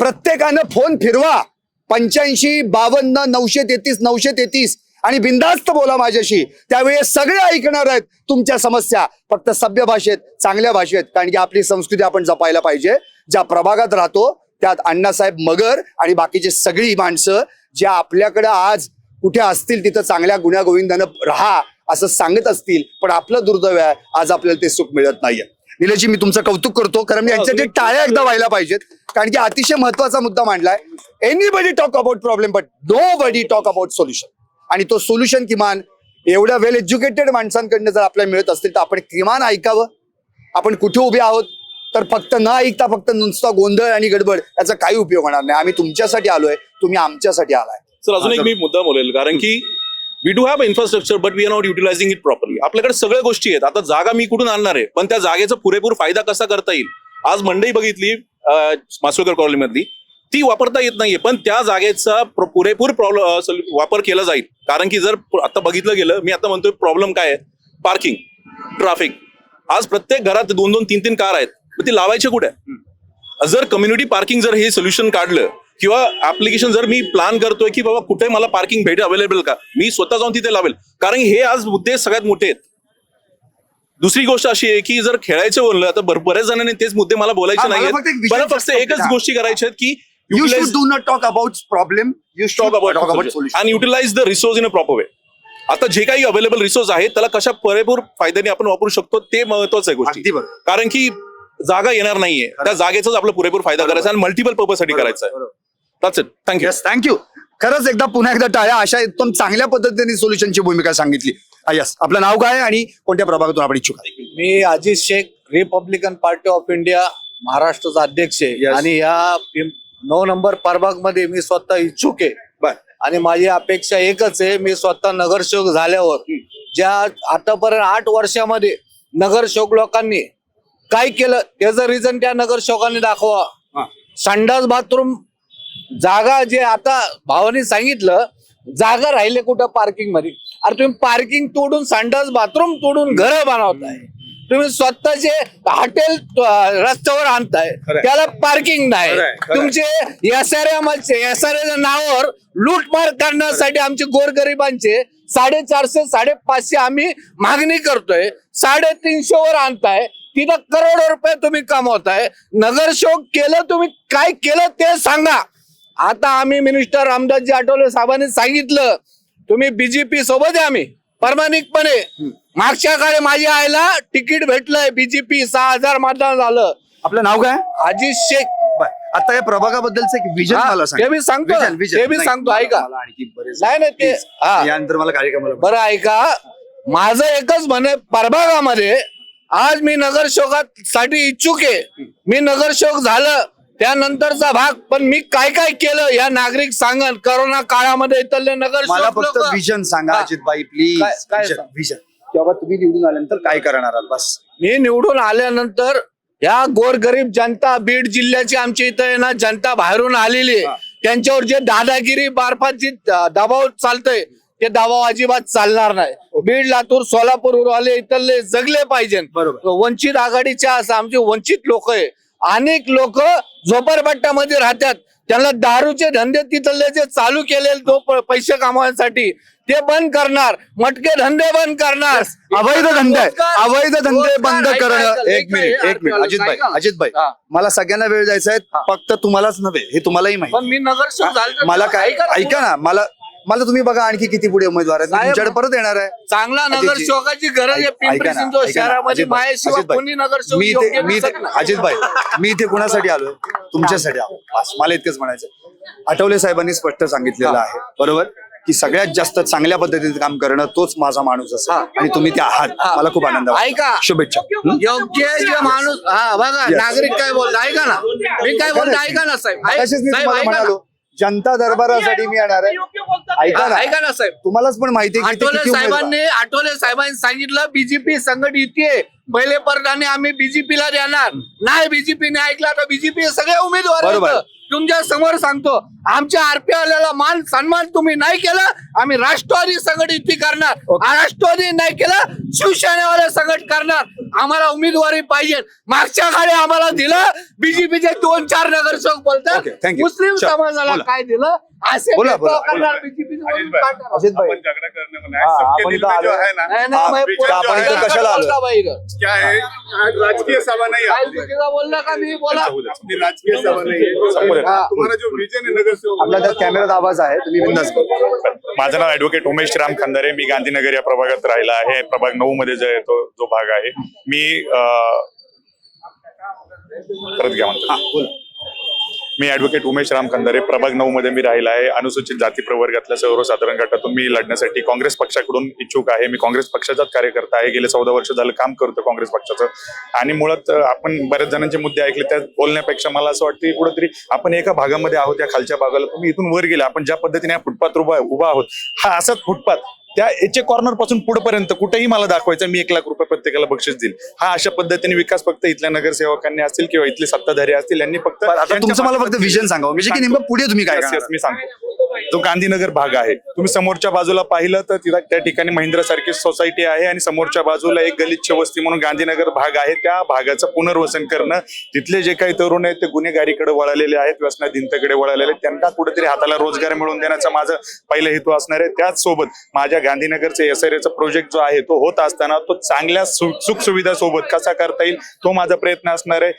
प्रत्येकानं फोन फिरवा, 85 52 933 933, आणि बिनधास्त बोला माझ्याशी. त्यावेळी सगळे ऐकणार आहेत तुमच्या समस्या, फक्त सभ्य भाषेत, चांगल्या भाषेत. कारण की आपली संस्कृती आपण जपायला पाहिजे. ज्या प्रभागात राहतो त्यात अण्णासाहेब मगर आणि बाकीची सगळी माणसं जे आपल्याकडे आज कुठे असतील तिथं चांगल्या गुण्यागोविंदानं राहा असं सांगत असतील, पण आपलं दुर्दैव आहे आज आपल्याला ते सुख मिळत नाहीये. निलेशजी, मी तुमचं कौतुक करतो, कारण यांच्या टाळ्या एकदा व्हायला पाहिजेत, कारण की अतिशय महत्वाचा मुद्दा मांडलाय. Anybody talk about problem but nobody talk about solution. आणि तो सोल्युशन किमान एवढ्या वेल एज्युकेटेड माणसांकडनं जर आपल्याला मिळत असतील तर आपण किमान ऐकावं. आपण कुठे उभे आहोत तर फक्त न ऐकता फक्त नुसता गोंधळ आणि गडबड याचा काही उपयोग होणार नाही. आम्ही तुमच्यासाठी आलोय, तुम्ही आमच्यासाठी आलाय. सर अजून एक मी मुद्दा बोलेल, कारण की we do have infrastructure but we are not utilising it properly. आपल्याकडे सगळ्या गोष्टी आहेत. आता जागा मी कुठून आणणार आहे, पण त्या जागेचा पुरेपूर फायदा कसा करता येईल. आज मंडई बघितली मासोळकर कॉलनीमधली, ती वापरता येत नाहीये, पण त्या जागेचा पुरेपूर वापर केला जाईल. कारण की जर आता बघितलं गेलं, मी आता म्हणतोय प्रॉब्लेम काय आहे, पार्किंग, ट्रॅफिक. आज प्रत्येक घरात 2-2, 3-3 कार आहेत, मग ती लावायचे कुठे. जर कम्युनिटी पार्किंग जर हे सोल्युशन काढलं किंवा ऍप्लिकेशन जर मी प्लॅन करतोय की बाबा कुठे मला पार्किंग भेटेल अवेलेबल का, मी स्वतः जाऊन तिथे लावेल. कारण हे आज मुद्दे सगळ्यात मोठे आहेत. दुसरी गोष्ट अशी आहे की जर खेळायचं बोललं तर बऱ्याच जणांनी तेच मुद्दे मला बोलायचे नाहीत. मला फक्त एकच गोष्टी करायच्या आहेत की You should do not talk about problem. You should talk about solution. आणि utilise the resource in a proper way. आता जे काही अवेलेबल रिसोर्स आहेत त्याला कशा पुरेपूर फायद्याने आपण वापरू शकतो ते महत्वाचं आहे गोष्टी. कारण की जागा येणार नाहीये, त्या जागेचाच आपला पुरेपूर फायदा करायचा आणि मल्टिपल पर्पज साठी करायचा आहे. That's it. थँक्यू. थँक्यू. खरंच एकदा पुन्हा एकदा टाळ्या. अशा एकदम चांगल्या पद्धतीने सोल्युशनची भूमिका सांगितली. यस, आपलं नाव काय आणि कोणत्या प्रभागातून आपण इच्छुक आहे. मी Ajit Shaikh, Republican Party of India महाराष्ट्राचा अध्यक्ष आहे. आणि या 9 नंबर प्रभाग मध्ये मी स्वतः इच्छुक आहे. आणि माझी अपेक्षा एकच आहे, मी स्वतः नगरसेवक झाल्यावर ज्या आतापर्यंत 8 वर्षामध्ये नगरसेवक लोकांनी काय केलं त्याचं रिझन त्या नगरसेवकांनी दाखवा. संडास बाथरूम जागा, जे आता भावानी सांगितलं जागा राहिले कुठं पार्किंग मध्ये. अरे तुम्ही पार्किंग तोडून, संडास बाथरूम तोडून घरं बनवताय. तुम्ही स्वतःचे हॉटेल रस्त्यावर आणताय, त्याला पार्किंग नाही. तुमचे एसआरच्या नावावर लूटमार करण्यासाठी आमचे गोरगरिबांचे 450, 550 आम्ही मागणी करतोय. 350 वर आणताय, तिथं करोडो रुपये तुम्ही कमवताय. नगरसेवक केलं, तुम्ही काय केलं ते सांगा. आता आम्ही मिनिस्टर रामदासजी आठवले साहेबांनी सांगितलं तुम्ही बीजेपी सोबत आहे. आम्ही प्रामाणिकपणे, मागच्या काळी माझ्या आईला तिकीट भेटलंय बीजेपी, 6000 मतदान झालं. आपलं नाव काय. अजित शेख. आता या प्रभागाबद्दलचं एक विजन मला सांग. ते मी सांगतो, ते मी सांगतो, ऐका. नाही ते यानंतर मला कार्यक्रमाला बरं ऐका. माझं एकच म्हणे, प्रभागामध्ये आज मी नगरसेवकासाठी इच्छुक आहे. मी नगरसेवक झालं त्यानंतरचा भाग, पण मी काय काय केलं या नागरिक सांगन. कोरोना काळामध्ये इथले मला नगरसेवक फक्त विजन सांगा अजितभाई प्लीज. विजन किंवा तुम्ही निवडून आल्यानंतर काय करणार आहात बस. मी निवडून आल्यानंतर या गोरगरीब जनता, बीड जिल्ह्याची आमच्या इथं ना जनता बाहेरून आलेली आहे. त्यांच्यावर जे दादागिरी बारफाची दबाव चालतंय ते दबाव अजिबात चालणार नाही. बीड, लातूर, सोलापूर आले इथले जगले पाहिजे. वंचित आघाडीच्या असं आमचे वंचित लोक आहे. अनेक लोक झोपडपट्ट्यामध्ये राहतात, त्यांना दारूचे धंदे तिथले जे चालू केलेले पैसे कमवण्यासाठी ते बंद करणार. मटके धंदे बंद करणार. अवैध धंदे बंद करणं. एक मिनिट अजितभाई, मला सगळ्यांना वेळ द्यायचा आहे, फक्त तुम्हालाच नव्हे, हे तुम्हालाही माहिती. पण मी नगरसेवक झालो. मला काय ऐका ना, मला तुम्ही बघा आणखी किती पुढे उमेदवार आहेत. तुमच्याकडे परत येणार आहे. चांगला नगरसेवकाची गरज आहे. पिंपरी चिंचवड शहरामध्ये माझ्याशिवाय कोणी नगरसेवक योग्य नसेल ना. अजितभाई, मी इथे कुणासाठी आलोय, तुमच्यासाठी आलो. मला इतकंच म्हणायचं. आठवले साहेबांनी स्पष्ट सांगितलेलं आहे, बरोबर, की सगळ्यात जास्त चांगल्या पद्धतीने काम करणं तोच माझा माणूस असेल, आणि तुम्ही ते आहात. मला खूप आनंद वाटतो. ऐका, शुभेच्छा. योग्य जे माणूस, बघा नागरिक काय बोलतो ऐका ना. मी काय बोलतो ऐका ना साहेब. साहेब ऐका ना. जनता दरबारासाठी मी येणार आहे. ऐका ना साहेब, तुम्हालाच पण माहिती आहे आठवले साहेबांनी सांगितलं बीजेपी संघटित युती पहिले परदाने आम्ही बीजेपीला देणार नाही. बीजेपीने ऐकला तर बीजेपी सगळे उमेदवार तुमच्या समोर सांगतो. आमच्या आरपीआयला मान सन्मान तुम्ही नाही केला, आम्ही राष्ट्रवादी संघटित युती करणार. राष्ट्रवादी नाही केलं, शिवसेनेवाले संघट करणार. आम्हाला उमेदवारी पाहिजे. मागच्या काळी आम्हाला दिलं बीजेपीचे 2-4 नगरसेवक बोलतात. मुस्लिम समाजाला काय दिलं बोला बोला अजित भाई आपण इथं आलो आपण इथं कशाला आलो क्या है राजकीय सभा नहीं राजकीय सभा नहीं तुम्हारा जो विजन है नगर से आपल्या त्यात कॅमेरात आवाज आहे तुम्ही बिंदास बोला. माझं नाव ऍडव्होकेट उमेश राम खंदारे. मी गांधीनगर या प्रभागात राहिला आहे. प्रभाग 9 मध्ये जो आहे जो भाग आहे. मी परत घ्या म्हणतो. मी ऍडव्होकेट उमेश राम खंदारे. प्रभाग 9 मध्ये मी राहिला आहे. अनुसूचित जाती प्रवर्गातल्या सर्वसाधारण गटातून मी लढण्यासाठी काँग्रेस पक्षाकडून इच्छुक आहे. मी काँग्रेस पक्षाचाच कार्यकर्ता आहे. गेले 14 वर्ष झालं काम करतो काँग्रेस पक्षाचं. आणि मुळात आपण बऱ्याच जणांचे मुद्दे ऐकले, त्या बोलण्यापेक्षा मला असं वाटतं की कुठेतरी आपण एका भागामध्ये आहोत, या खालच्या भागाला तुम्ही इथून वर गेला. आपण ज्या पद्धतीने या फुटपाथ उभा आहोत, हा असाच फुटपाथ त्या याचे कॉर्नर पासून पुढेपर्यंत कुठेही मला दाखवायचं, मी 1 लाख रुपये प्रत्येकाला बक्षीस देईल. हा अशा पद्धतीने विकास फक्त इथल्या नगरसेवकांनी असतील किंवा इथले सत्ताधारी असतील, यांनी फक्त आता तुमचं मला फक्त विजन सांगा म्हणजे की नेमकं पुढे तुम्ही काय करणार? मी सांगतो. जो गांधीनगर भाग आहे, तुम्ही समोरच्या बाजूला पाहिलं तर त्या ठिकाणी महिंद्रा सारखी सोसायटी आहे आणि समोरच्या बाजूला एक गलिच्छ वस्ती म्हणून गांधीनगर भाग आहे. त्या भागाचं पुनर्वसन करणं, तिथले जे काही तरुण आहेत ते गुन्हेगारीकडे वळालेले आहेत, व्यसनाधीनतेकडे वळालेले आहेत, त्यांना कुठेतरी हाताला रोजगार मिळवून देण्याचा माझा पहिला हेतू असणार आहे. त्याचसोबत माझ्या गांधीनगरचे SRA प्रोजेक्ट जो आहे तो होत असताना तो चांगल्या सुख सुविधा सोबत कसा करता येईल तो माझा प्रयत्न असणार आहे.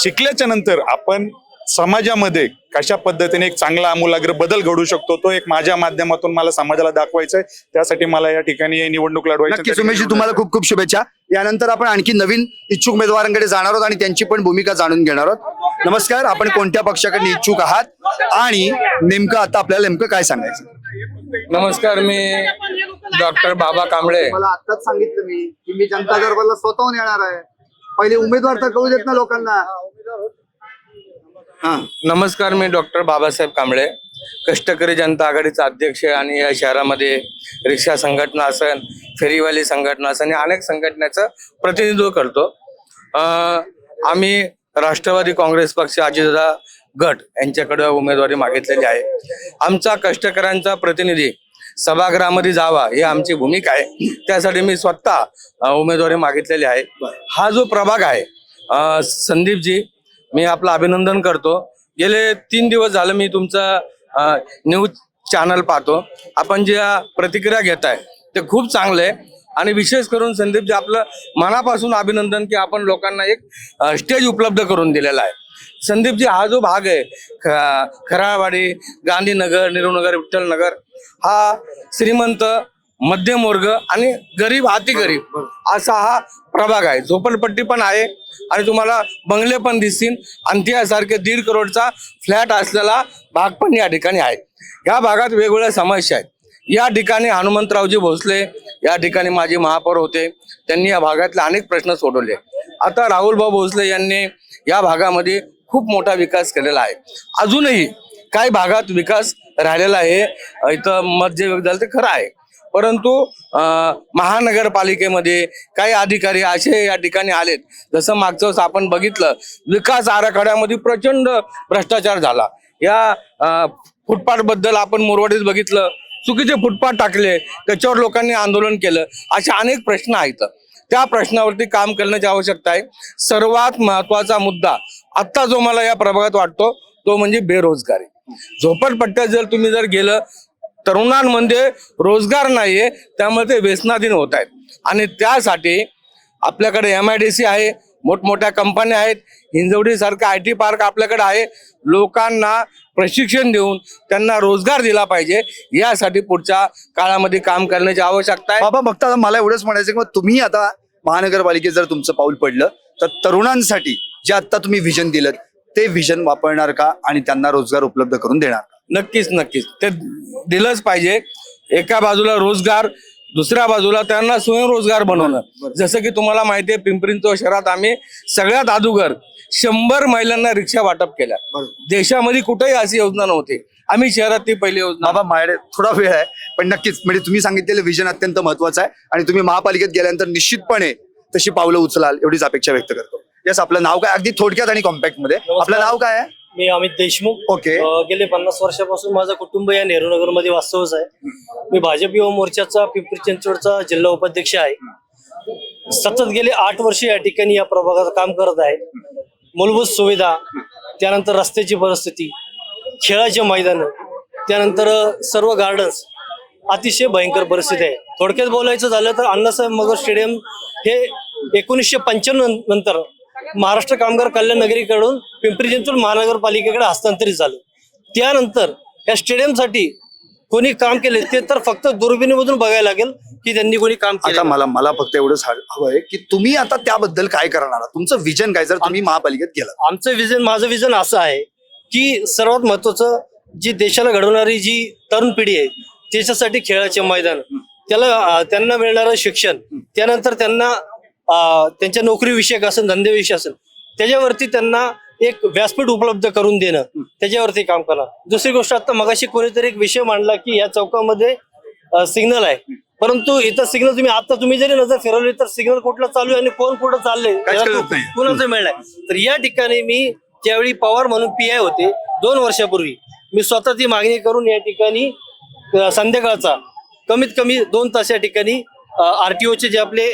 शिकल्याच्या नंतर आपण समाजामध्ये कशा पद्धतीने एक चांगला आमूलाग्र बदल घडू शकतो तो एक माझ्या माध्यमातून मला समाजाला दाखवायचा आहे. त्यासाठी मला या ठिकाणी निवडणूक लढवायची. नक्कीच उमेशजी, तुम्हाला खूप खूप शुभेच्छा. यानंतर आपण आणखी नवीन इच्छुक उमेदवारांकडे जाणार आहोत आणि त्यांची पण भूमिका जाणून घेणार आहोत. नमस्कार, आपण कोणत्या पक्षाकडे इच्छुक आहात आणि नेमकं आता आपल्याला नेमकं काय सांगायचं? नमस्कार, मी डॉक्टर बाबा कांबळे. मला आताच सांगितलं मी की मी जनता दरबारला स्वतःहून येणार आहे. पहिले उमेदवार तर कळू देत ना लोकांना. नमस्कार, मी डॉक्टर बाबासाहेब कांबळे, कष्टकरी जनता आघाडीचा अध्यक्ष आहे आणि या शहरामध्ये रिक्षा संघटना असेल, फेरीवाली संघटना असेल आणि अनेक संघटनेचं प्रतिनिधित्व करतो. आम्ही राष्ट्रवादी काँग्रेस पक्ष अजितदादा गट यांच्याकडे उमेदवारी मागितलेली आहे. आमचा कष्टकऱ्यांचा प्रतिनिधी सभागृहामध्ये जावा ही आमची भूमिका आहे. त्यासाठी मी स्वतः उमेदवारी मागितलेली आहे. हा जो प्रभाग आहे, संदीपजी, मी आपलं अभिनंदन करतो. गेले 3 दिवस झालं मी तुमचा न्यूज चॅनल पाहतो. आपण ज्या प्रतिक्रिया घेताय ते खूप चांगले आहे आणि विशेष करून संदीपजी आपलं मनापासून अभिनंदन की आपण लोकांना एक स्टेज उपलब्ध करून दिलेला आहे. संदीपजी, हा जो भाग आहे खराळवाडी, गांधीनगर, नेहरूनगर, विठ्ठलनगर, हा श्रीमंत, मध्यमवर्ग आणि गरीब, अति गरीब असा हा प्रभाग आहे. झोपडपट्टी पण आहे आणि तुम्हाला बंगले पण दिसतील आणि त्यासारखे 1.5 करोडचा फ्लॅट असलेला भाग पण या ठिकाणी आहे. या भागात वेगवेगळ्या समस्या आहेत. या ठिकाणी हनुमंतरावजी भोसले या ठिकाणी माजी महापौर होते. त्यांनी या भागातले अनेक प्रश्न सोडवले. आता राहुलभाऊ भोसले यांनी या भागामध्ये खूप मोठा विकास केलेला आहे. अजूनही काही भागात विकास राहिलेला आहे. इथं मत जे झालं ते खरं आहे, परंतु महानगरपालिकेमध्ये काही अधिकारी असे या ठिकाणी आलेत, जसं मागचं वर्ष आपण बघितलं विकास आराखड्यामध्ये प्रचंड भ्रष्टाचार झाला. या फुटपाथ बद्दल आपण मोरवाडीत बघितलं, चुकीचे फुटपाथ टाकले, त्याच्यावर लोकांनी आंदोलन केलं. असे अनेक प्रश्न आहेत. त्या प्रश्नावरती काम करण्याची आवश्यकता आहे. सर्वात महत्वाचा मुद्दा आत्ता जो मला या प्रभागात वाटतो तो म्हणजे बेरोजगारी. झोपडपट्ट्यात तुम्ही जर गेलं, तरुणांमध्ये रोजगार नाहीये, त्यामुळे ते व्यसनाधीन होत आहेत. आणि त्यासाठी आपल्याकडे MIDC आहे, मोठमोठ्या कंपन्या आहेत, हिंजवडी सारखा IT पार्क आपल्याकडे आहे. लोकांना प्रशिक्षण देऊन त्यांना रोजगार दिला पाहिजे. यासाठी पुढच्या काळामध्ये काम करण्याची आवश्यकता आहे. बाबा, बघता मला एवढंच म्हणायचं की तुम्ही आता महानगरपालिकेत जर तुमचं पाऊल पडलं तर तरुणांसाठी जे आता तुम्ही विजन दिलं ते विजन वापरणार का आणि त्यांना रोजगार उपलब्ध करून देणार का? नक्कीच नक्कीच ते दिलंच पाहिजे. एका बाजूला रोजगार, दुसऱ्या बाजूला त्यांना स्वयंरोजगार बनवणं. जसं की तुम्हाला माहिती आहे, पिंपरी चिंचवड शहरात आम्ही सगळ्यात अगोदर 100 महिलांना रिक्षा वाटप केल्या. देशामध्ये कुठेही अशी योजना नव्हती. आम्ही शहरात ती पहिली योजना. बाबा, माझ्याकडे थोडा वेळ आहे, पण नक्कीच म्हणजे तुम्ही सांगितलेलं विजन अत्यंत महत्वाचं आहे आणि तुम्ही महापालिकेत गेल्यानंतर निश्चितपणे तशी पावलं उचलाल एवढीच अपेक्षा व्यक्त करतो. यस, आपलं नाव काय? अगदी थोडक्यात आणि कॉम्पॅक्ट मध्ये आपलं नाव काय आहे? मी अमित देशमुख. ओके. गेले 50 वर्षापासून माझं कुटुंब या नेहरूनगर मध्ये वास्तव्य आहे. मी भाजप युवा मोर्चाचा पिंपरी चिंचवडचा जिल्हा उपाध्यक्ष आहे. सतत गेले 8 वर्ष या ठिकाणी या प्रभागात काम करत आहे. मूलभूत सुविधा, त्यानंतर रस्त्याची परिस्थिती, खेळाचे मैदान, त्यानंतर सर्व गार्डन्स अतिशय भयंकर परिस्थिती आहे. थोडक्यात बोलायचं झालं तर अण्णासाहेब मगर स्टेडियम हे 1995 नंतर महाराष्ट्र कामगार कल्याण नगरीकडून पिंपरी चिंचवड महानगरपालिकेकडे हस्तांतरित झालं. त्यानंतर या स्टेडियमसाठी कोणी काम केले ते तर फक्त दुर्बिणीमधून बघायला लागेल की त्यांनी कोणी काम केलं. आता मला फक्त एवढंच हवंय की तुम्ही आता त्याबद्दल काय करणार आहात? तुमचं विजन काय जर तुम्ही महापालिकेत गेला? माझं विजन असं आहे की सर्वात महत्वाचं जी देशाला घडवणारी जी तरुण पिढी आहे त्याच्यासाठी खेळाचे मैदान, त्यांना मिळणारं शिक्षण, त्यानंतर त्यांना त्यांच्या नोकरी विषयक असेल, धंदेविषयक असेल, त्याच्यावरती त्यांना एक व्यासपीठ उपलब्ध करून देणं, त्याच्यावरती काम करा. दुसरी गोष्ट, आता मगाशी कोणीतरी एक विषय मांडला की या चौकामध्ये सिग्नल आहे, परंतु इथं सिग्नल तुम्ही जरी नजर फिरवली तर सिग्नल कुठला चालू आहे आणि कोण कुठं चाललंय कुणाचं मिळणार. तर या ठिकाणी मी त्यावेळी पवार म्हणून PI होते 2 वर्षापूर्वी, मी स्वतः ती मागणी करून या ठिकाणी संध्याकाळचा कमीत कमी 2 तास या ठिकाणी RTOचे जे आपले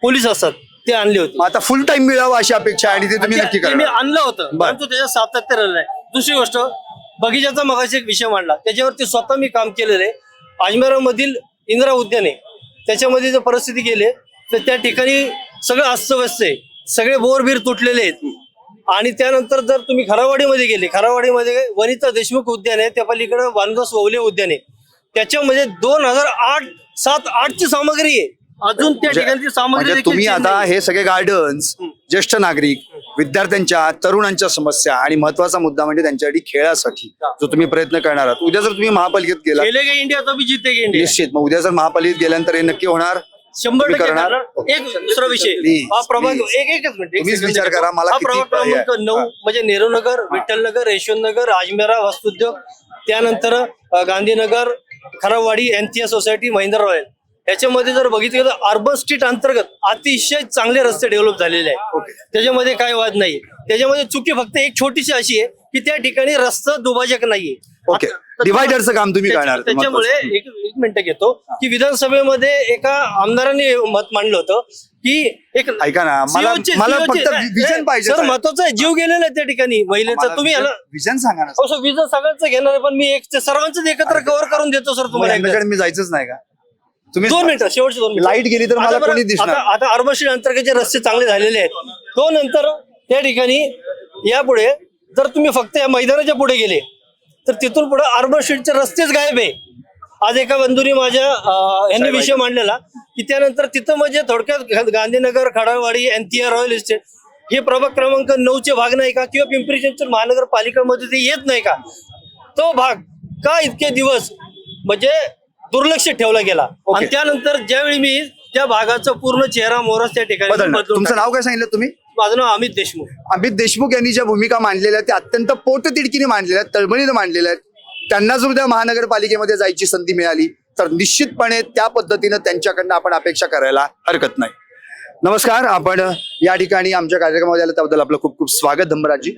पोलीस असतात ते आणले होते. आता फुल टाइम मिळावा अशी अपेक्षा आणि ते तुम्ही नक्की मी करा. आणलं होतं, परंतु त्याच्यात सातत्य राहिलं नाही. दुसरी गोष्ट, बगीचाचा मगाशी एक विषय मांडला, त्याच्यावरती स्वतः मी काम केलेलं आहे. अजमेरामधील इंदिरा उद्यान आहे, त्याच्यामध्ये जर परिस्थिती गेले तर त्या ठिकाणी सगळं अस्तव्यस्त आहे, सगळे बोरबीर तुटलेले आहेत. आणि त्यानंतर जर तुम्ही खरावाडीमध्ये गेले, खरावाडीमध्ये वनिता देशमुख उद्यान आहे, त्या पलीकडे वानदास ववले उद्यान आहे, त्याच्यामध्ये 2007-8 ची सामग्री आहे. अजून त्या ठिकाणी सामग्री म्हणजे तुम्ही आता हे सगळे गार्डन्स, ज्येष्ठ नागरिक, विद्यार्थ्यांच्या, तरुणांच्या समस्या आणि महत्वाचा मुद्दा म्हणजे त्यांच्यासाठी खेळासाठी जो तुम्ही प्रयत्न करणार आहात. उद्या जर तुम्ही महापालिकेत गेला, खेलेगे इंडिया तो भी जीतेगे इंडिया, निश्चित. मग उद्या जर महापालिकेत गेल्यानंतर हे नक्की होणार, 100% करणार. एक दुसरा विषय, हा प्रभाग एकच मिनिट, तुम्हीच विचार करा, मला हा किती प्रभाग पाहिजे आहे. क्रमांक 9 म्हणजे नेहरूनगर, विठ्ठलनगर, यशवंतनगर, अजमेरा वस्त्रोद्योग, त्यानंतर Gandhinagar, Kharabwadi, NTA society, Mahindra Royal, याच्यामध्ये जर बघितलं तर अर्बन स्ट्रीट अंतर्गत अतिशय चांगले रस्ते डेव्हलप झालेले आहेत. त्याच्यामध्ये काय वाद नाही. त्याच्यामध्ये चुकी फक्त एक छोटीशी अशी आहे की त्या ठिकाणी रस्ता दुभाजक नाहीये. ओके, डिवायडरचं काम तुम्ही करणार. त्याच्यामुळे एक मिनिट घेतो की विधानसभेमध्ये एका आमदारांनी मत मांडलं होतं की एक ऐका ना, मला फक्त विजन पाहिजे. सर, महत्वाचं आहे, जीव गेलेला आहे त्या ठिकाणी महिलेचा. तुम्ही विजन सांगा ना. हो, विजन सगळ्यांचं घेणार आहे, पण मी सर्वांच एकत्र कव्हर करून देतो सर तुम्हाला. मी जायचंच नाही का? तुम्ही 2 मिनिटं, शेवटचे 2 मिनिटं. लाईट गेली तर मला कोणी दिसणार. आता अर्बन स्ट्रीट अंतर्गतचे रस्ते चांगले झालेले आहेत. तो नंतर त्या ठिकाणी यापुढे जर तुम्ही फक्त या मैदानाच्या पुढे गेले तर तिथून पुढे अर्बन स्ट्रीटचे रस्तेच गायब आहे. आज एका बंधूंनी माझ्या यांनी विषय मांडलेला की त्यानंतर तिथं म्हणजे थोडक्यात गांधीनगर, खडाळवाडी, एनटीआर, रॉयल इस्टेट हे प्रभाग क्रमांक 9चे भाग नाही का, किंवा पिंपरी चिंचवड महानगरपालिकामध्ये ते येत नाही का? तो भाग का इतके दिवस म्हणजे दुर्लक्ष ठेवला गेला. आणि त्यानंतर ज्यावेळी मी त्या भागाचा पूर्ण चेहरा मोहरच त्या ठिकाणी बदलून. तुमचं नाव काय सांगितलं तुम्ही? माझं नाव अमित देशमुख. अमित देशमुख यांनी ज्या भूमिका मांडलेल्या आहेत त्या अत्यंत पोटतिडकीने मांडलेल्या आहेत, तळमळीने मांडलेल्या आहेत. त्यांना जर उद्या महानगरपालिकेमध्ये जायची संधी मिळाली तर निश्चितपणे त्या पद्धतीनं त्यांच्याकडनं आपण अपेक्षा करायला हरकत नाही. नमस्कार, आपण या ठिकाणी आमच्या कार्यक्रमामध्ये आलं त्याबद्दल आपलं खूप खूप स्वागत. धंबराजी,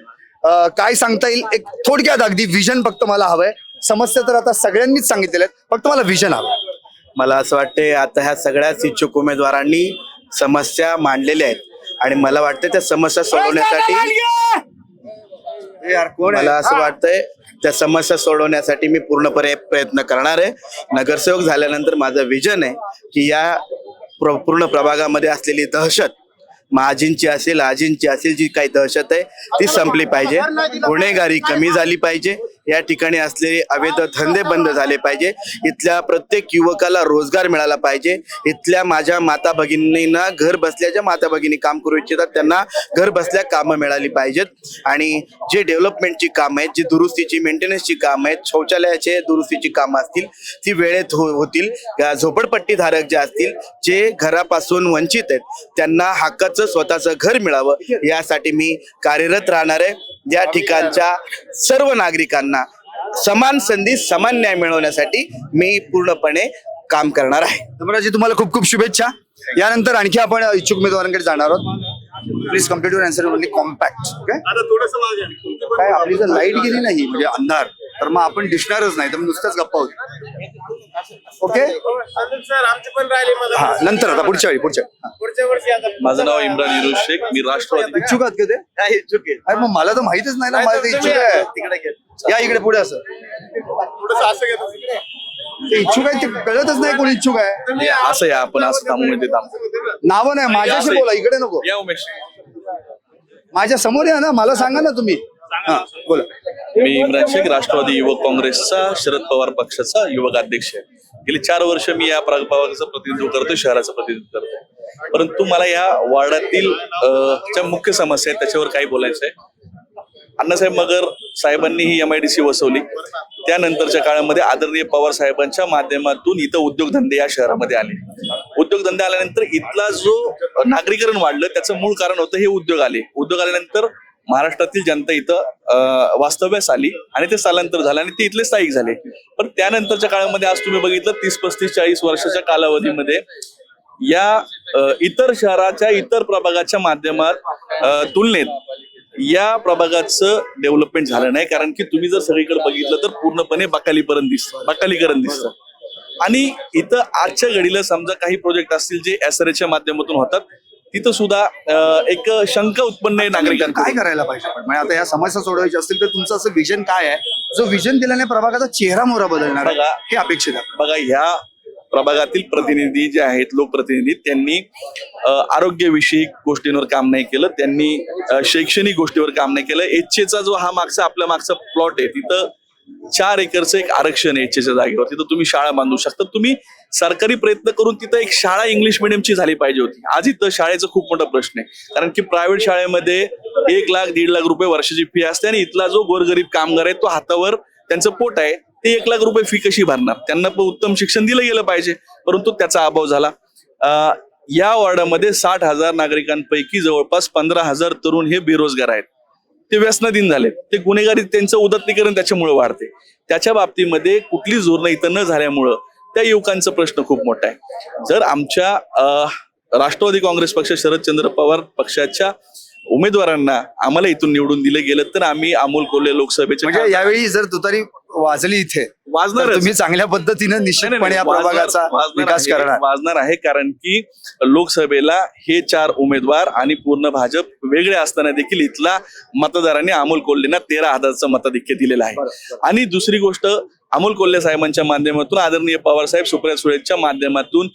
काय सांगता येईल एक थोडक्यात अगदी विजन फक्त मला हवंय. समस्या तर आता सगळ्यांनीच सांगितलेल्या आहेत, फक्त मला विजन हवं. मला असं वाटतंय आता ह्या सगळ्याच इच्छुक उमेदवारांनी समस्या मांडलेल्या आहेत आणि मला वाटतं त्या समस्या सोडवण्यासाठी मला असं वाटतंय त्या समस्या सोडवण्यासाठी मी पूर्णपणे प्रयत्न करणार आहे. नगरसेवक झाल्यानंतर माझं विजन आहे की या पूर्ण प्रभागामध्ये असलेली दहशत, आजींची असेल, आजींची असेल, जी काही दहशत आहे ती संपली पाहिजे. गुन्हेगारी कमी झाली पाहिजे. या ठिकाणी असलेले अवैध धंदे बंद झाले पाहिजे. इथल्या प्रत्येक युवकाला रोजगार मिळाला पाहिजे. इथल्या माझ्या माता भगिनींना घर बसल्या, ज्या माता भगिनी काम करू इच्छितात त्यांना घर बसल्या कामं मिळाली पाहिजेत. आणि जे डेव्हलपमेंटची कामं आहेत, जी दुरुस्तीची, मेंटेनन्सची कामं आहेत, शौचालयाचे दुरुस्तीची कामं असतील ती वेळेत होतील. झोपडपट्टी धारक जे असतील, जे घरापासून वंचित आहेत, त्यांना हक्काचं स्वतःचं घर मिळावं यासाठी मी कार्यरत राहणार आहे. या ठिकाणच्या सर्व नागरिकांना समान संधी, समान न्याय मिळवण्यासाठी मी पूर्णपणे काम करणार आहे. धनराजी, तुम्हाला खूप खूप शुभेच्छा. यानंतर आणखी आपण इच्छुक उमेदवारांकडे जाणार आहोत. Please complete your answer only compact. काय आपली जर लाईट गेली नाही म्हणजे अंधार, तर मग आपण दिसणारच नाही, तर नुसतंच गप्पा होती. ओके सर आमचे पण राहिले हा नंतर आता पुढच्या वेळी हा. पुढच्या वर्षी आता माझं नाव इम्रान इरोज शेख, मी राष्ट्रवादी इच्छुक आहात का ते अरे मग मला तर माहितच नाही ना, मला ते इच्छुक आहे. या इकडे पुढे असं ते इच्छुक आहे, ते कळतच नाही कोणी इच्छुक आहे. असं या आपण असं थांबून येते थांबतो. नावं नाही, माझ्याशी बोला, इकडे नको. या उमेश, माझ्या समोर या ना, मला सांगा ना तुम्ही. हा बोला. मी इम्रान शेख, राष्ट्रवादी युवक काँग्रेसचा शरद पवार पक्षाचा युवक अध्यक्ष आहे. गेली 4 वर्ष मी या प्रभागाचं प्रतिनिधित्व करतोय, शहराचं प्रतिनिधित्व करतोय. परंतु मला या वार्डातील ज्या मुख्य समस्या आहेत त्याच्यावर काही बोलायचं आहे. अण्णासाहेब मगर साहेबांनी ही MIDC वसवली. त्यानंतरच्या काळामध्ये आदरणीय पवार साहेबांच्या माध्यमातून इथं उद्योगधंदे या शहरामध्ये आले. उद्योगधंदे आल्यानंतर इथला जो नागरीकरण वाढलं त्याचं मूळ कारण होतं हे उद्योग आले. उद्योग आल्यानंतर महाराष्ट्रातील जनता इथं वास्तव्यास आली आणि ते स्थलांतर झालं आणि ते इथले स्थायिक झाले. पण त्यानंतरच्या काळामध्ये आज तुम्ही बघितलं 30, 35, 40 वर्षाच्या कालावधीमध्ये या इतर शहराच्या इतर प्रभागाच्या माध्यमात तुलनेत या प्रभागाचं डेव्हलपमेंट झालं नाही. कारण की तुम्ही जर सगळीकडे बघितलं तर पूर्णपणे बकालीकरण दिसतं. आणि इथं आजच्या घडीला समजा काही प्रोजेक्ट असतील जे SRA माध्यमातून होतात, तिथं सुद्धा एक शंका उत्पन्न आहे नागरिकांना. काय करायला पाहिजे आपण, म्हणजे आता या समस्या सोडवायची असतील तर तुमचं असं विजन काय आहे, जो विजन दिल्याने प्रभागाचा चेहरा मोहरा बदलणार आहे, हे अपेक्षित आहे. बघा, ह्या प्रभागातील प्रतिनिधी जे आहेत, लोकप्रतिनिधी, त्यांनी आरोग्यविषयक गोष्टींवर काम नाही केलं, त्यांनी शैक्षणिक गोष्टीवर काम नाही केलं. HAचा जो हा आपल्या मागचा प्लॉट आहे, तिथं 4 एकरचं एक आरक्षण आहे HAच्या जागेवर. तिथं तुम्ही शाळा बांधू शकता. तुम्ही सरकारी प्रयत्न करून तिथं एक शाळा इंग्लिश मिडियमची झाली पाहिजे होती. आज इथं शाळेचा खूप मोठा प्रश्न आहे. कारण की प्रायव्हेट शाळेमध्ये 1 लाख 1.5 लाख रुपये वर्षाची फी असते आणि इथला जो गोरगरीब कामगार आहे, तो हातावर त्यांचं पोट आहे, ते 1 लाख रुपये फी कशी भरणार? त्यांना उत्तम शिक्षण दिलं गेलं पाहिजे, परंतु त्याचा अभाव झाला. या वॉर्डामध्ये 60,000 नागरिकांपैकी जवळपास 15,000 तरुण हे बेरोजगार आहेत. ते व्यसनाधीन झाले, ते गुन्हेगारी, त्यांचं उदात्तीकरण त्याच्यामुळे वाढते. त्याच्या बाबतीमध्ये कुठली धोरणं इथं न झाल्यामुळं त्या युवकांचा प्रश्न खूप मोठा आहे. जर आमच्या राष्ट्रवादी काँग्रेस पक्ष, शरदचंद्र पवार पक्षाच्या उमेदवारांना आम्हाला इथून निवडून दिलं गेलं तर आम्ही अमोल कोल्हे लोकसभेचे, म्हणजे यावेळी जर तुतारी वाजली इथे, वाजणार, तुम्ही चांगल्या पद्धतीने निश्चितपणे या प्रभागाचा विकास करणार. वाजणार आहे. कारण की लोकसभेला हे 4 उमेदवार आणि पूर्ण भाजप वेगळे असताना देखील इथला मतदारांनी अमोल कोल्हेंना 13,000चं मताधिक्य दिलेलं आहे. आणि दुसरी गोष्ट, अमोल कोल्हे साहेबांच्या माध्यमातून, आदरणीय पवार साहेब, सुप्रिया सुळेच्या माध्यमातून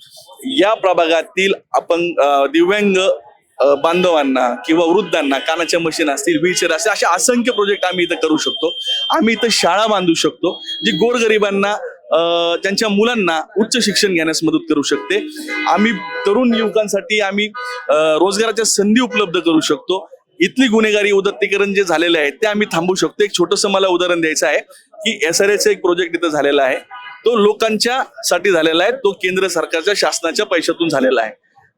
या प्रभागातील अपंग, दिव्यांग बांधवांना किंवा वृद्धांना कानाच्या मशीन असतील, व्हीलचेअर असतील, असे असंख्य प्रोजेक्ट आम्ही इथं करू शकतो. आम्ही इथं शाळा बांधू शकतो जी गोरगरिबांना, त्यांच्या मुलांना उच्च शिक्षण घेण्यास मदत करू शकते. आम्ही तरुण युवकांसाठी आम्ही रोजगाराच्या संधी उपलब्ध करू शकतो. इथली गुन्हेगारी, उदात्तीकरण जे झालेले आहे ते आम्ही थांबवू शकतो. एक छोटंसं मला उदाहरण द्यायचं आहे की SRAचा एक प्रोजेक्ट इथं झालेला आहे, तो लोकांच्या साठी झालेला आहे, तो केंद्र सरकारच्या शासनाच्या पैशातून झालेला आहे.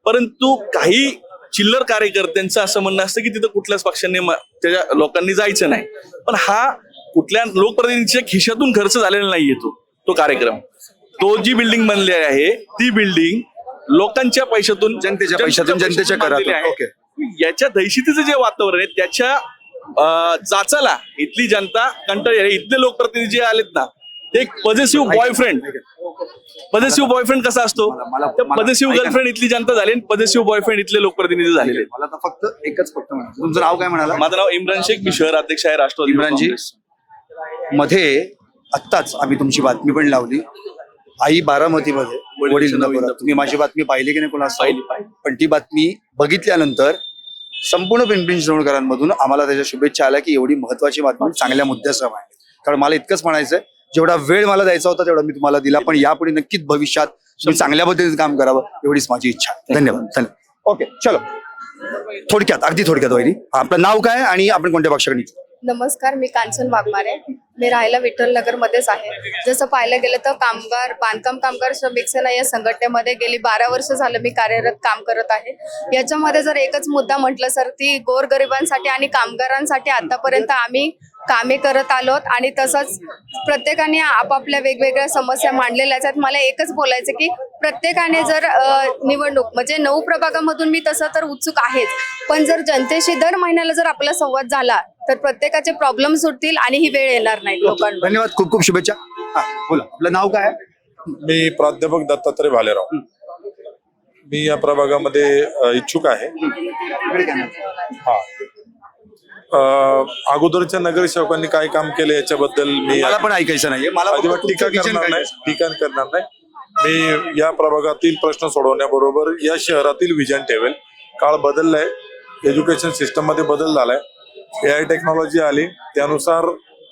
परंतु काही चिल्लर कार्यकर्त्यांचं असं म्हणणं असतं की तिथं कुठल्याच पक्षांनी, त्याच्या लोकांनी जायचं नाही. पण हा कुठल्या लोकप्रतिनिधीच्या खिशातून खर्च झालेला नाहीये. तो कार्यक्रम, तो जी बिल्डिंग बनली आहे, ती बिल्डिंग लोकांच्या पैशातून, जनतेच्या पैशातून, जनतेच्या करातून. याच्या दहशतीचं जे वातावरण आहे त्याच्या जाचाला इथली जनता कंटाळली. इथले लोकप्रतिनिधी जे आलेत ना, ते एक पॉझिटिव्ह बॉयफ्रेंड कसा असतो, पॉझिटिव्ह गर्लफ्रेंड इथली जनता झाली आणि पॉझिटिव्ह बॉयफ्रेंड इथले लोकप्रतिनिधी झालेले. मला तर फक्त एकच म्हणायचं, तुमचं नाव काय म्हणाला? माझं नाव इम्रान शेख, मी शहर अध्यक्ष आहे राष्ट्रवादी. इम्रानजी, मध्ये आत्ताच आम्ही तुमची बातमी पण लावली, आई बारामतीमध्ये, वडील इंदापुरात. तुम्ही माझी बातमी पाहिली की नाही कोणा पाहिली? पण ती बातमी बघितल्यानंतर संपूर्ण पिंपरी चिंचवडकरांमधून आम्हाला त्याच्या शुभेच्छा आल्या की एवढी महत्वाची बातमी चांगल्या मुद्द्यासह आहे. कारण मला इतकंच म्हणायचंय, जेवढा वेळ मला द्यायचा होता तेवढा मी तुम्हाला दिला, पण यापुढे नक्कीच भविष्यात तुम्ही चांगल्या पद्धतीने काम करावं एवढीच माझी इच्छा आहे. धन्यवाद. ओके, चलो थोडक्यात, अगदी थोडक्यात वैरी, आपलं नाव काय आणि आपण कोणत्या पक्षाकडे? नमस्कार, मी कांचन वाघमारे. मी राहायला विठ्ठल नगर मध्येच आहे. जसं पाहायला गेलं तर बांधकाम कामगार श्रमिक सेना या संघटनेमध्ये गेली 12 वर्ष झालं मी कार्यरत काम करत आहे. याच्यामध्ये जर एकच मुद्दा म्हटलं सर, ती गोरगरिबांसाठी आणि कामगारांसाठी आतापर्यंत आम्ही कामे करत आलोत आणि तसंच प्रत्येकाने आपापल्या वेगवेगळ्या समस्या मांडलेल्या आहेत. मला एकच बोलायचं की प्रत्येकाने जर निवडणूक म्हणजे 9 प्रभागामधून मी तसं तर उत्सुक आहेच, पण जर जनतेशी दर महिन्याला जर आपला संवाद झाला तर प्रत्येकाचे प्रॉब्लेम सुटतील आणि ही वेळ येणार नाही लोकांना. धन्यवाद, खूप खूप शुभेच्छा. बोला, आपलं नाव काय? मी प्राध्यापक दत्तात्रय भालेराव. मी या प्रभागामध्ये इच्छुक आहे. हा. अगोदरच्या नगरसेवकांनी काय काम केले याच्याबद्दल मी मला पण ऐकायचं नाहीये. मला फक्त अजिबात टीका तुमचं vision करणार नाही. काय? टीका करणार नाही. मी या प्रभागातील प्रश्न सोडवण्याबरोबर या शहरातील विजन ठेवेल. काळ बदललाय, एज्युकेशन सिस्टम मध्ये बदल झालाय, AI टेक्नॉलॉजी आली, त्यानुसार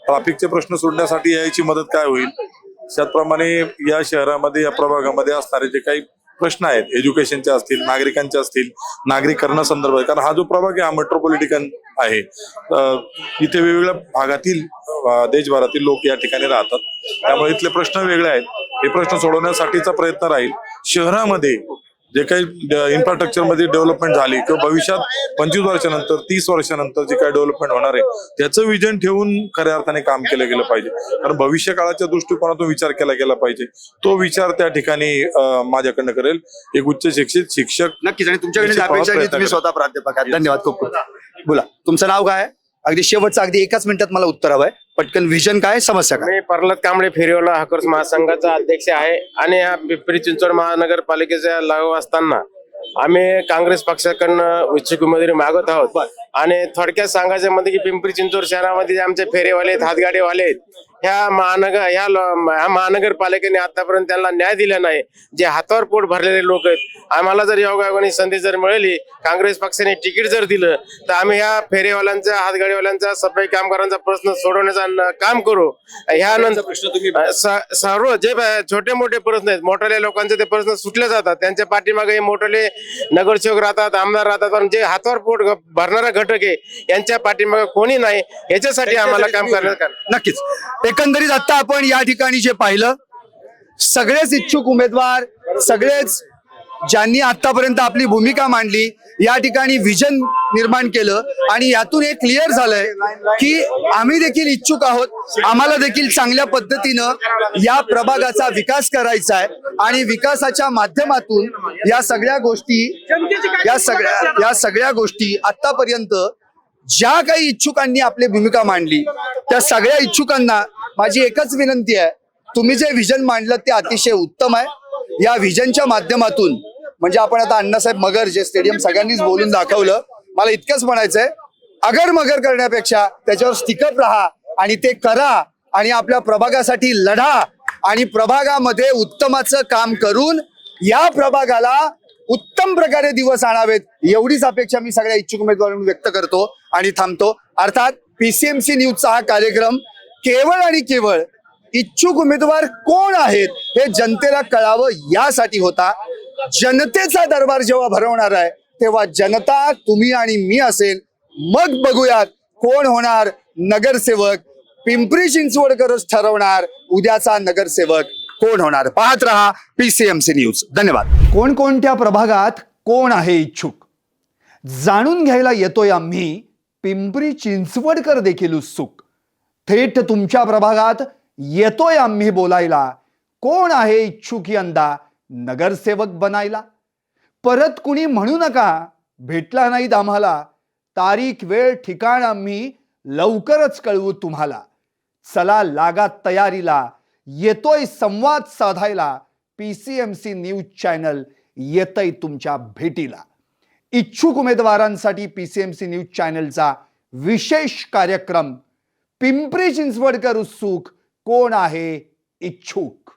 ट्रॅफिकचे प्रश्न सोडण्यासाठी AI ची मदत काय होईल, त्याचप्रमाणे या शहरामध्ये या प्रभागामध्ये असणारे जे काही प्रश्न आहेत, एज्युकेशनचे असतील, नागरिकांचे असतील, नागरीकरणासंदर्भात, कारण हा जो प्रभाग आहे हा मेट्रोपॉलिटिकन आहे. इथे वेगवेगळ्या भागातील देशभरातील लोक या ठिकाणी राहतात, त्यामुळे इथले प्रश्न वेगळे आहेत. हे प्रश्न सोडवण्यासाठीचा प्रयत्न राहील. शहरामध्ये जे काही इन्फ्रास्ट्रक्चर मध्ये डेव्हलपमेंट झाली किंवा भविष्यात 25 वर्षानंतर 30 वर्षानंतर जे काही डेव्हलपमेंट होणार आहे त्याचं विजन ठेवून खऱ्या अर्थाने काम केलं गेलं पाहिजे. कारण भविष्य काळाच्या दृष्टिकोनातून विचार केला गेला पाहिजे. तो विचार त्या ठिकाणी माझ्याकडनं करेल एक उच्च शिक्षित शिक्षक. नक्कीच. आणि तुमच्याकडे अपेक्षा आहे की तुम्ही स्वतः प्राध्यापक आहात. धन्यवाद खूप खूप. बोला, तुमचं नाव काय आहे? अगदी शेवटचं, अगदी एकाच मिनिटात मला उत्तर हवंय. पटकन विजन काय, समस्या काय? मी प्रल्हाद कांबळे फेरीवाला हकर्स महासंघाचा अध्यक्ष आहे आणि या पिंपरी चिंचवड महानगरपालिकेच्या लागू असताना आम्ही काँग्रेस पक्षाकडनं इच्छुक उमेदवारी मागत आहोत. आणि थोडक्यात सांगायचं मध्ये की पिंपरी चिंचवड शहरामध्ये जे आमचे फेरीवाले आहेत, हातगाडीवाले आहेत, ह्या महानगरपालिकेने आतापर्यंत त्यांना न्याय दिला नाही. जे हातावर पोट भरलेले लोक आहेत, आम्हाला जर योगायोगाने संधी जर मिळाली, काँग्रेस पक्षाने तिकीट जर दिलं तर आम्ही ह्या फेरीवाल्यांचा, हातगाडीवाल्यांचा, सफाई कामगारांचा प्रश्न सोडवण्याचं काम करू. ह्यानंतर सर्व जे छोटे मोठे प्रश्न आहेत, मोठ्या लोकांचे ते प्रश्न सुटले जातात. त्यांच्या पाठीमागे मोठे नगरसेवक राहतात, आमदार राहतात, पण जे हातावर पोट भरणारा घटक आहे यांच्या पाठीमागे कोणी नाही. याच्यासाठी आम्हाला काम करण्यात. नक्कीच. एकंदरीत आता आपण या ठिकाणी जे पाहिलं, सगळेच इच्छुक उमेदवार, सगळेच ज्यांनी आतापर्यंत आपली भूमिका मांडली, या ठिकाणी विजन निर्माण केलं आणि यातून हे क्लिअर झालंय की आम्ही देखील इच्छुक आहोत. आम्हाला देखील चांगल्या पद्धतीनं या प्रभागाचा विकास करायचा आहे आणि विकासाच्या माध्यमातून या सगळ्या गोष्टी आतापर्यंत ज्या काही इच्छुकांनी आपली भूमिका मांडली त्या सगळ्या इच्छुकांना माझी एकच विनंती आहे, तुम्ही जे विजन मांडलं ते अतिशय उत्तम आहे. या विजनच्या माध्यमातून म्हणजे आपण आता अण्णासाहेब मगर जे स्टेडियम सगळ्यांनीच बोलून दाखवलं, मला इतकंच म्हणायचंय, अगर मगर करण्यापेक्षा त्याच्यावर स्टिकअप राहा आणि ते करा आणि आपल्या प्रभागासाठी लढा आणि प्रभागामध्ये उत्तमाचं काम करून या प्रभागाला उत्तम प्रकारे दिवस आणावेत, एवढीच अपेक्षा मी सगळ्या इच्छुक उमेदवारांना व्यक्त करतो आणि थांबतो. अर्थात PCMC न्यूजचा हा कार्यक्रम केवळ आणि केवळ इच्छुक उमेदवार कोण आहेत हे जनतेला कळावं यासाठी होता. जनतेचा दरबार जेव्हा भरवणार आहे तेव्हा जनता, तुम्ही आणि मी असेल, मग बघूयात कोण होणार नगरसेवक. पिंपरी चिंचवडकरच ठरवणार उद्याचा नगरसेवक कोण होणार. पाहत रहा PCMC न्यूज. धन्यवाद. कोणकोणत्या प्रभागात कोण आहे इच्छुक जाणून घ्यायला येतोय आम्ही. पिंपरी चिंचवडकर देखील उत्सुक. थेट तुमच्या प्रभागात येतोय आम्ही बोलायला. कोण आहे इच्छुक यंदा नगरसेवक बनायला. परत कुणी म्हणू नका भेटला नाहीत आम्हाला. तारीख, वेळ, ठिकाण आम्ही लवकरच कळवू तुम्हाला. चला लागा तयारीला, येतोय संवाद साधायला. PCMC न्यूज चॅनल येतय तुमच्या भेटीला. इच्छुक उमेदवारांसाठी PCMC न्यूज चॅनलचा विशेष कार्यक्रम. पिंपरी चिंचवडकर उत्सुक, कोण आहे इच्छुक.